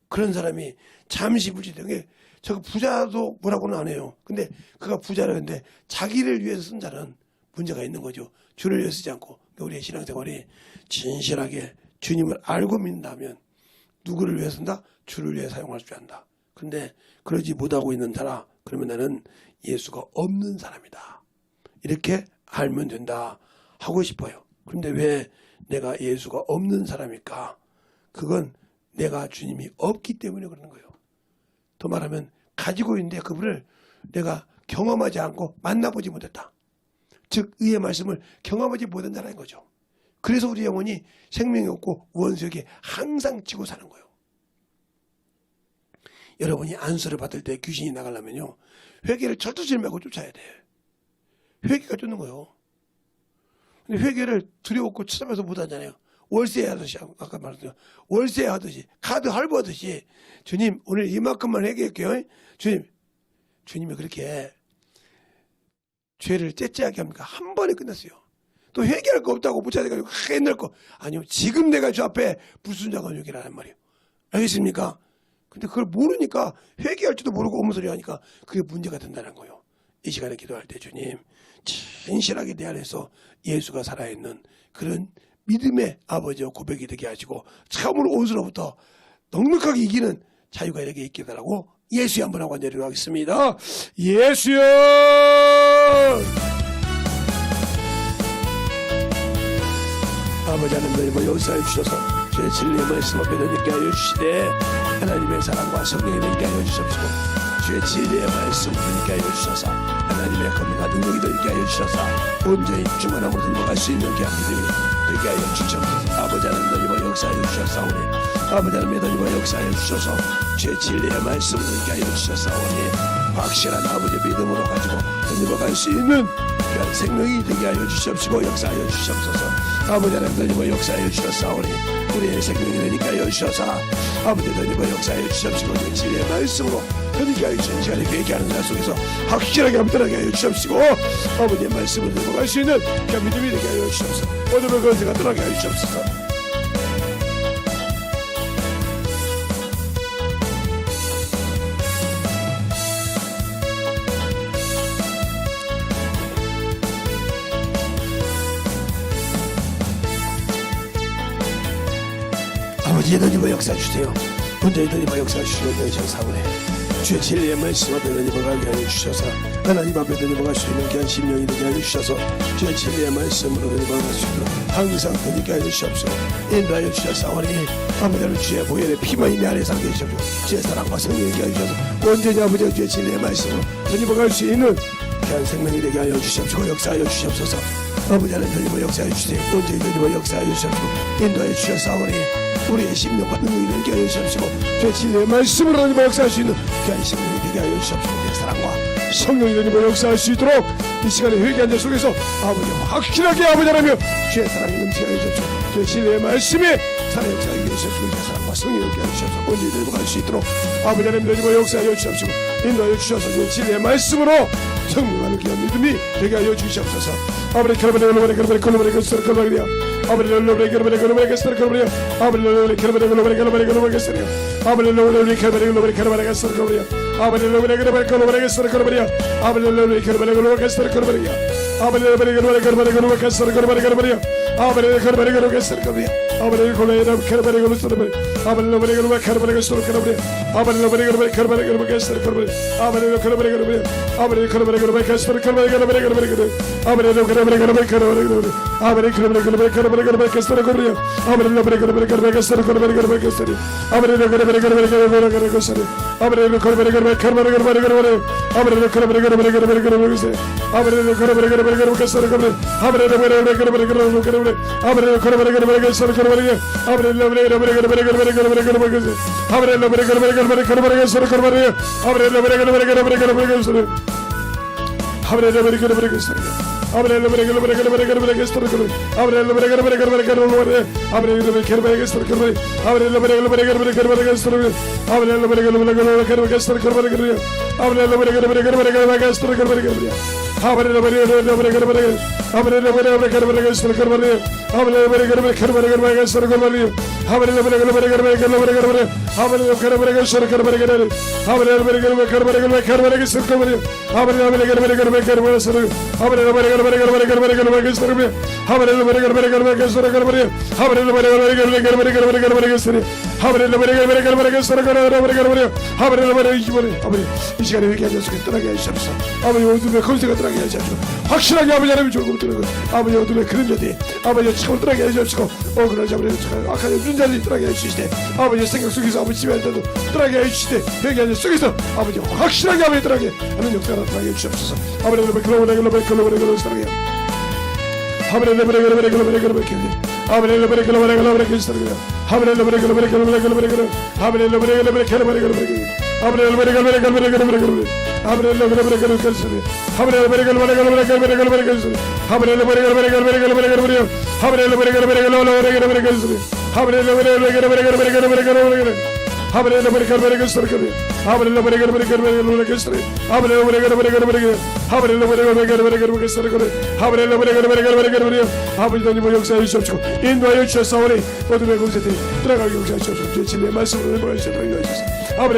그런 사람이 잠시 물질된 게 저 부자도 뭐라고는 안 해요. 근데 그가 부자라는데 자기를 위해서 쓴 자는 문제가 있는 거죠. 주를 위해 쓰지 않고. 우리의 신앙생활이 진실하게 주님을 알고 믿는다면 누구를 위해 쓴다? 주를 위해 사용할 줄 안다. 근데 그러지 못하고 있는 자라 그러면 나는 예수가 없는 사람이다. 이렇게 알면 된다 하고 싶어요. 그런데 왜 내가 예수가 없는 사람일까? 그건 내가 주님이 없기 때문에 그러는 거예요. 더 말하면 가지고 있는데 그분을 내가 경험하지 않고 만나보지 못했다. 즉 의의 말씀을 경험하지 못한다는 거죠. 그래서 우리 영혼이 생명이 없고 원수에게 항상 지고 사는 거예요. 여러분이 안수를 받을 때 귀신이 나가려면요 회개를 철두철미하고 쫓아야 돼. 회개가 쫓는 거예요. 근데 회개를 두려웠고 찾아봐서 못하잖아요. 월세 하듯이, 아까 말했죠. 월세 하듯이, 카드 할부하듯이, 주님, 오늘 이만큼만 회개할게요. 주님이 그렇게 죄를 째째하게 합니까? 한 번에 끝났어요. 또 회개할 거 없다고 붙여가지고 옛날 거 아니요. 지금 내가 저 앞에 불순종한 욕이라는 말이에요. 알겠습니까? 근데 그걸 모르니까 회개할지도 모르고 옴소리 하니까 그게 문제가 된다는 거예요. 이 시간에 기도할 때 주님 진실하게 내 안에서 예수가 살아있는 그런 믿음의 아버지와 고백이 되게 하시고 참으로 온수로부터 넉넉하게 이기는 자유가 이렇게 있게 해달라고 예수의 한번 하고 내리도록 하겠습니다. 예수여! 아버지 하나님 뭐 역사해 주셔서 주의 진리의 말씀 앞에 듣게 하여 주시되 하나님의 사랑과 성령이 되게 하여 주시옵시고 주의 진리의 말씀 듣게 하여 주셔서 하나님의 권능과 능력이 되게 하여 주셔서 온전히 충만함으로 들어갈 수 있는 귀한 믿음이 되게 하여 주시옵소서. 아버지 하나님 뭐 역사해 주셨사오니 아버지 하나님 뭐 역사해 주셔서 주의 진리의 말씀을 듣게 하여 주셨사오니 확실한 아버지의 믿음으로 가지고 들어갈 수 있는 귀한 생명이 되게 하여 주시옵시고 역사하여 주시옵소서. 아버지 하나님 역사하여 주셨사오니 우리의 생명이 되니까 하여 주셔서 아버지 하나님 역사하여 주시옵시고 진리의 말씀으로 되게 하여 주신 시간에 회개하는 날 속에서 확실하게 함께하게 하여 주시옵시고 아버지의 말씀을 들고 갈 수 있는 귀한 믿음이 되게 하여 주시옵소서. 어둠의 권세가 떠나게 하여 주시옵소서. 아버지 하나님의 역사 주세요. 혼자 하나님의 역사 주시고 계신 사원에 주의 진리의 말씀 앞에 하나님을 가게 하여 주셔서 하나님 앞에 하나님을 갈 수 있는 귀한 심령이 되게 하여 주셔서 주의 진리의 말씀으로 하나님을 갈 수 있도록 항상 되게 하여 주시옵소서. 인도하여 주셨사오니 아버지 하나님 주의 보혈의 피만이 내 안에 살게 해주시옵소서. 주의 사랑과 성령이 되게 하여 주셔서 온전히 아버지 주의 진리의 말씀으로 하나님을 갈 수 있는 귀한 생명이 되게 하여 주시옵시고 역사하여 주시옵소서. 아버지 하나님의 역사해 주세요. 온전히 하나님의 역사하여 주시옵시고 인도하여 주셨사오니 우리의 심령과 능력이 되게 하여 주시옵시고 주의 진리의 말씀으로 하나님의 역사할 수 있는 귀한 심령이 되게 하여 주시옵시고 주의 사랑과 성령이 하나님의 역사할 수 있도록 이 시간에 회개한 자 속에서 아버지 확실하게 아버지 하나며 주의 사랑이 넘치게 하여 주시옵시고 주의 진리의 말씀에 사랑의 역사하게 하여 주시옵시고 주의 사랑과 성령이 되게 하여 주시옵시고 온전히 들어갈 수 있도록 아버지 하나님의 역사하여 주시옵시고 인도하여 주셔서 주의 진리의 말씀으로 성령하는 귀한 믿음이 되게 하여 주시옵소서. 아버지 아버지 이 시간에 회개한 자 속에 떠나게 하시옵소서. 아버지 어둠의 권세가 떠나게 하시옵소서. 확실하게 아버지 하나님 졸고 뜨는 아버지 어둠의 그런 자들이 아버지 참으로 떠나게 하시옵시고 그러지 아버지 악한 그런 자들이 떠나게 하시시되 아버지 생각 속에서 아버지 집에 앉아도 떠나게 하시되 회개한 자 속에서 아버지 확실하게 아버지 떠나게 하는 역사가 떠나게 해주옵소서. 아버지 아버지 아버지 역사해 주시옵시고 인도하여 주셨사오니 어둠의 공세들이 들어가게 역사해 주옵시고 진리의 말씀으로 내버려 주시도록 인도하여 주옵소서.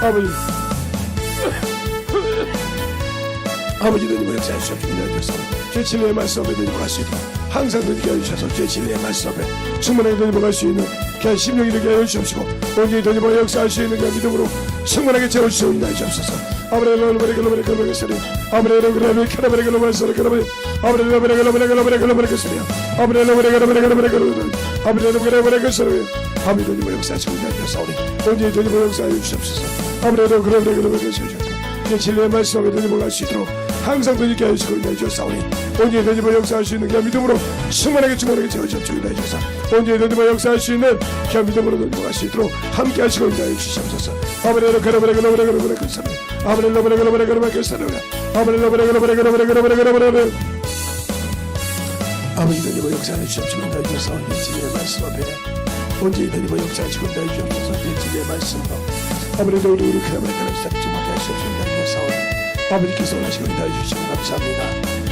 아버지 아버지도 뭐 역사해 주셔서 주의 진리의 말씀 앞에 넘어갈 수 있도록 항상 되게 해주셔서 주의 진리의 말씀 앞에 충분하게 넘어갈 수 있는 귀한 심령이 되게 해주시옵시고 온전히 되게 역사할 수 있는 귀한 믿음으로 충분하게 채워주시옵니다 주옵소서. 진리의 말씀 앞에 넘어갈 수 있도록 항상 되게 해주시고 주옵사오니 온전히 되게 역사할 수 있는 귀한 믿음으로 충만하게 채워주옵소서. 온전히 되게 역사할 수 있는 귀한 믿음으로 넘어갈 수 있도록 함께 하시고 인도하여 주시옵소서. 아버지 되게 역사해 주시옵시고 인도하여 주옵사오니 진리의 말씀 앞에 온전히 되게 역사하시고 인도하여 주옵소서. 진리의 말씀으로 아버지도 우리 그라마를 주목하여 주옵소서. 아버지께서 원하시고 인도해 주시고 감사합니다.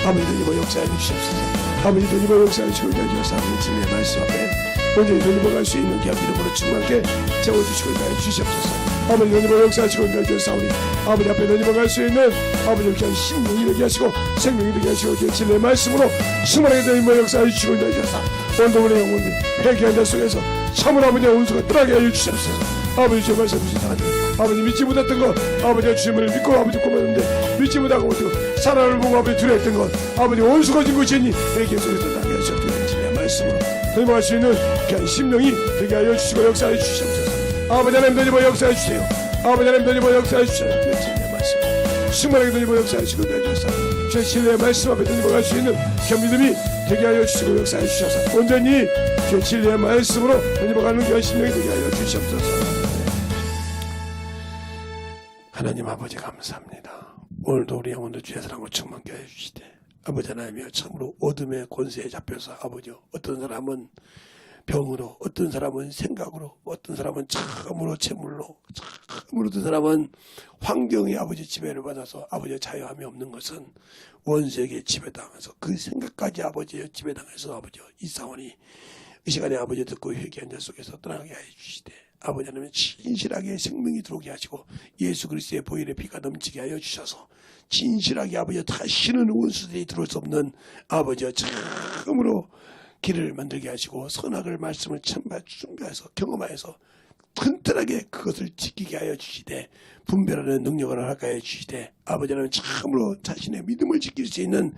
아버지도 이번 역사해 주시옵소서. 아버지도 이번 역사해 주시고 인도해 주셔서 진리의 말씀 앞에 온전히 돌려갈 수 있는 귀한 믿음으로 충만하게 채워주시고 인도해 주시옵소서. 아버지도 이번 역사하시고 인도해 주셨사오니 아버지 앞에 돌려갈 수 있는 아버지 귀한 심령이 되게 하시고 생명이 되게 하시고 진리의 말씀으로 충만하게 이번 역사해 주시고 인도해 주셔서 원동원의 영혼들 회개한 자 속에서 참으로 아버지의 온수가 떠나게 하여 주시옵소서. 아버지 주의 말씀 주시다. 아버지 믿지 못했던 것 아버지의 주님을 믿고 아버지 고맙는데 믿지 못하고 어디고 사람을 보고 아버지 두려웠던 것 아버지 온수거진 것이니 회개 속에서 나게 하시옵소서. 진리의 말씀으로 돌아갈 수 있는 귀한 심령이 되게 하여 주시고 역사해 주시옵소서. 아버지 하나님 되리버 역사해 주세요. 아버지 하나님 되리버 역사해 주세요. 진리의 말씀 충만하게 되리버 역사해 주시고 내주셔서 주의 진리의 말씀 앞에 되리버 갈 수 있는 귀한 믿음이 되게 하여 주시고 역사해 주셔서 온전히 주의 진리의 말씀으로 되리버 가는 귀한 심령이 되게 하여 주시옵소서. 하나님 아버지 감사합니다. 오늘도 우리 영혼도 주의 사랑과 충만케 하여 주시되 아버지 하나님이여 참으로 어둠의 권세에 잡혀서 아버지 어떤 사람은 병으로 어떤 사람은 생각으로 어떤 사람은 참으로 재물로 참으로 어떤 사람은 환경의 아버지 지배를 받아서 아버지 자유함이 없는 것은 원수에게 지배당해서 그 생각까지 아버지의 지배당해서 아버지 이 사원이 이 시간에 아버지 듣고 회개한 자 속에서 떠나게 하여 주시되 아버지 하나님 진실하게 생명이 들어오게 하시고 예수 그리스도의 보혈의 피가 넘치게 하여 주셔서 진실하게 아버지 다시는 원수들이 들어올 수 없는 아버지와 처음으로 길을 만들게 하시고 선악을 말씀을 준비해서 경험하여서 튼튼하게 그것을 지키게 하여 주시되 분별하는 능력을 허락하여 주시되 아버지 하나님 참으로 자신의 믿음을 지킬 수 있는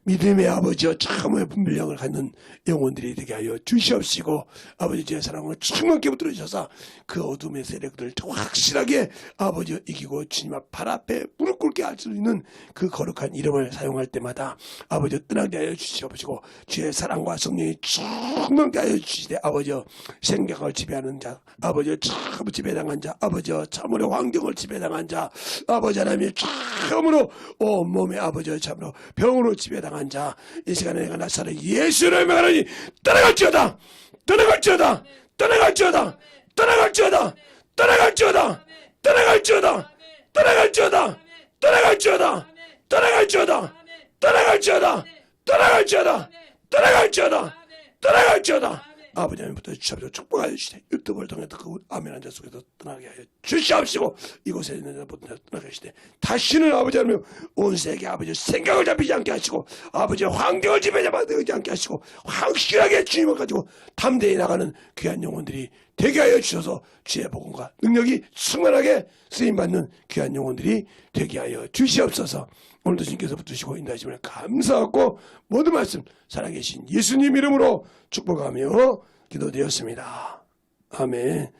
믿음의 아버지와 참의 분별력을 갖는 영혼들이 되게 하여 주시옵시고 아버지 주의 사랑으로 충만케 붙들어 주셔서 그 어둠의 세력들을 확실하게 아버지와 이기고 주님 앞 발 앞에 무릎 꿇게 할 수 있는 그 거룩한 이름을 사용할 때마다 아버지와 떠나게 하여 주시옵시고 주의 사랑과 성령이 충만케 하여 주시되 아버지와 생각을 지배하는 자 아버지와 참 지배당한 자 아버지와 참으로 환경을 지배당한 자 아버지 하나님의 참으로 온몸에 아버지와 참으로 병으로 지배당한 자 이 시간에 내가 나사를 예수를 명하노니 떠나갈지어다 떠나갈지어다 떠나갈지어다 떠나갈지어다 떠나갈지어다 떠나갈지어다 떠나갈지어다 떠나갈지어다 떠나갈지어다 떠나갈지어다 떠나갈지어다 떠나갈지어다 떠나갈지어다 아버지 하나님부터 주시옵시고 축복하여 주시되 유튜브를 통해서 그 아멘 한자 속에서 떠나게 하여 주시옵시고 이곳에 있는 자부터 떠나게 하시되 다시는 아버지 하나님 온 세계 아버지 생각을 잡히지 않게 하시고 아버지 환경을 지배받지 않게 하시고 확실하게 주님을 가지고 담대히 나가는 귀한 영혼들이 되게 하여 주셔서 주의 복음과 능력이 충만하게 쓰임받는 귀한 영혼들이 되게 하여 주시옵소서. 오늘도 주님께서 붙드시고 인도하시면 감사하고 모든 말씀 살아계신 예수님 이름으로 축복하며 기도드렸습니다. 아멘.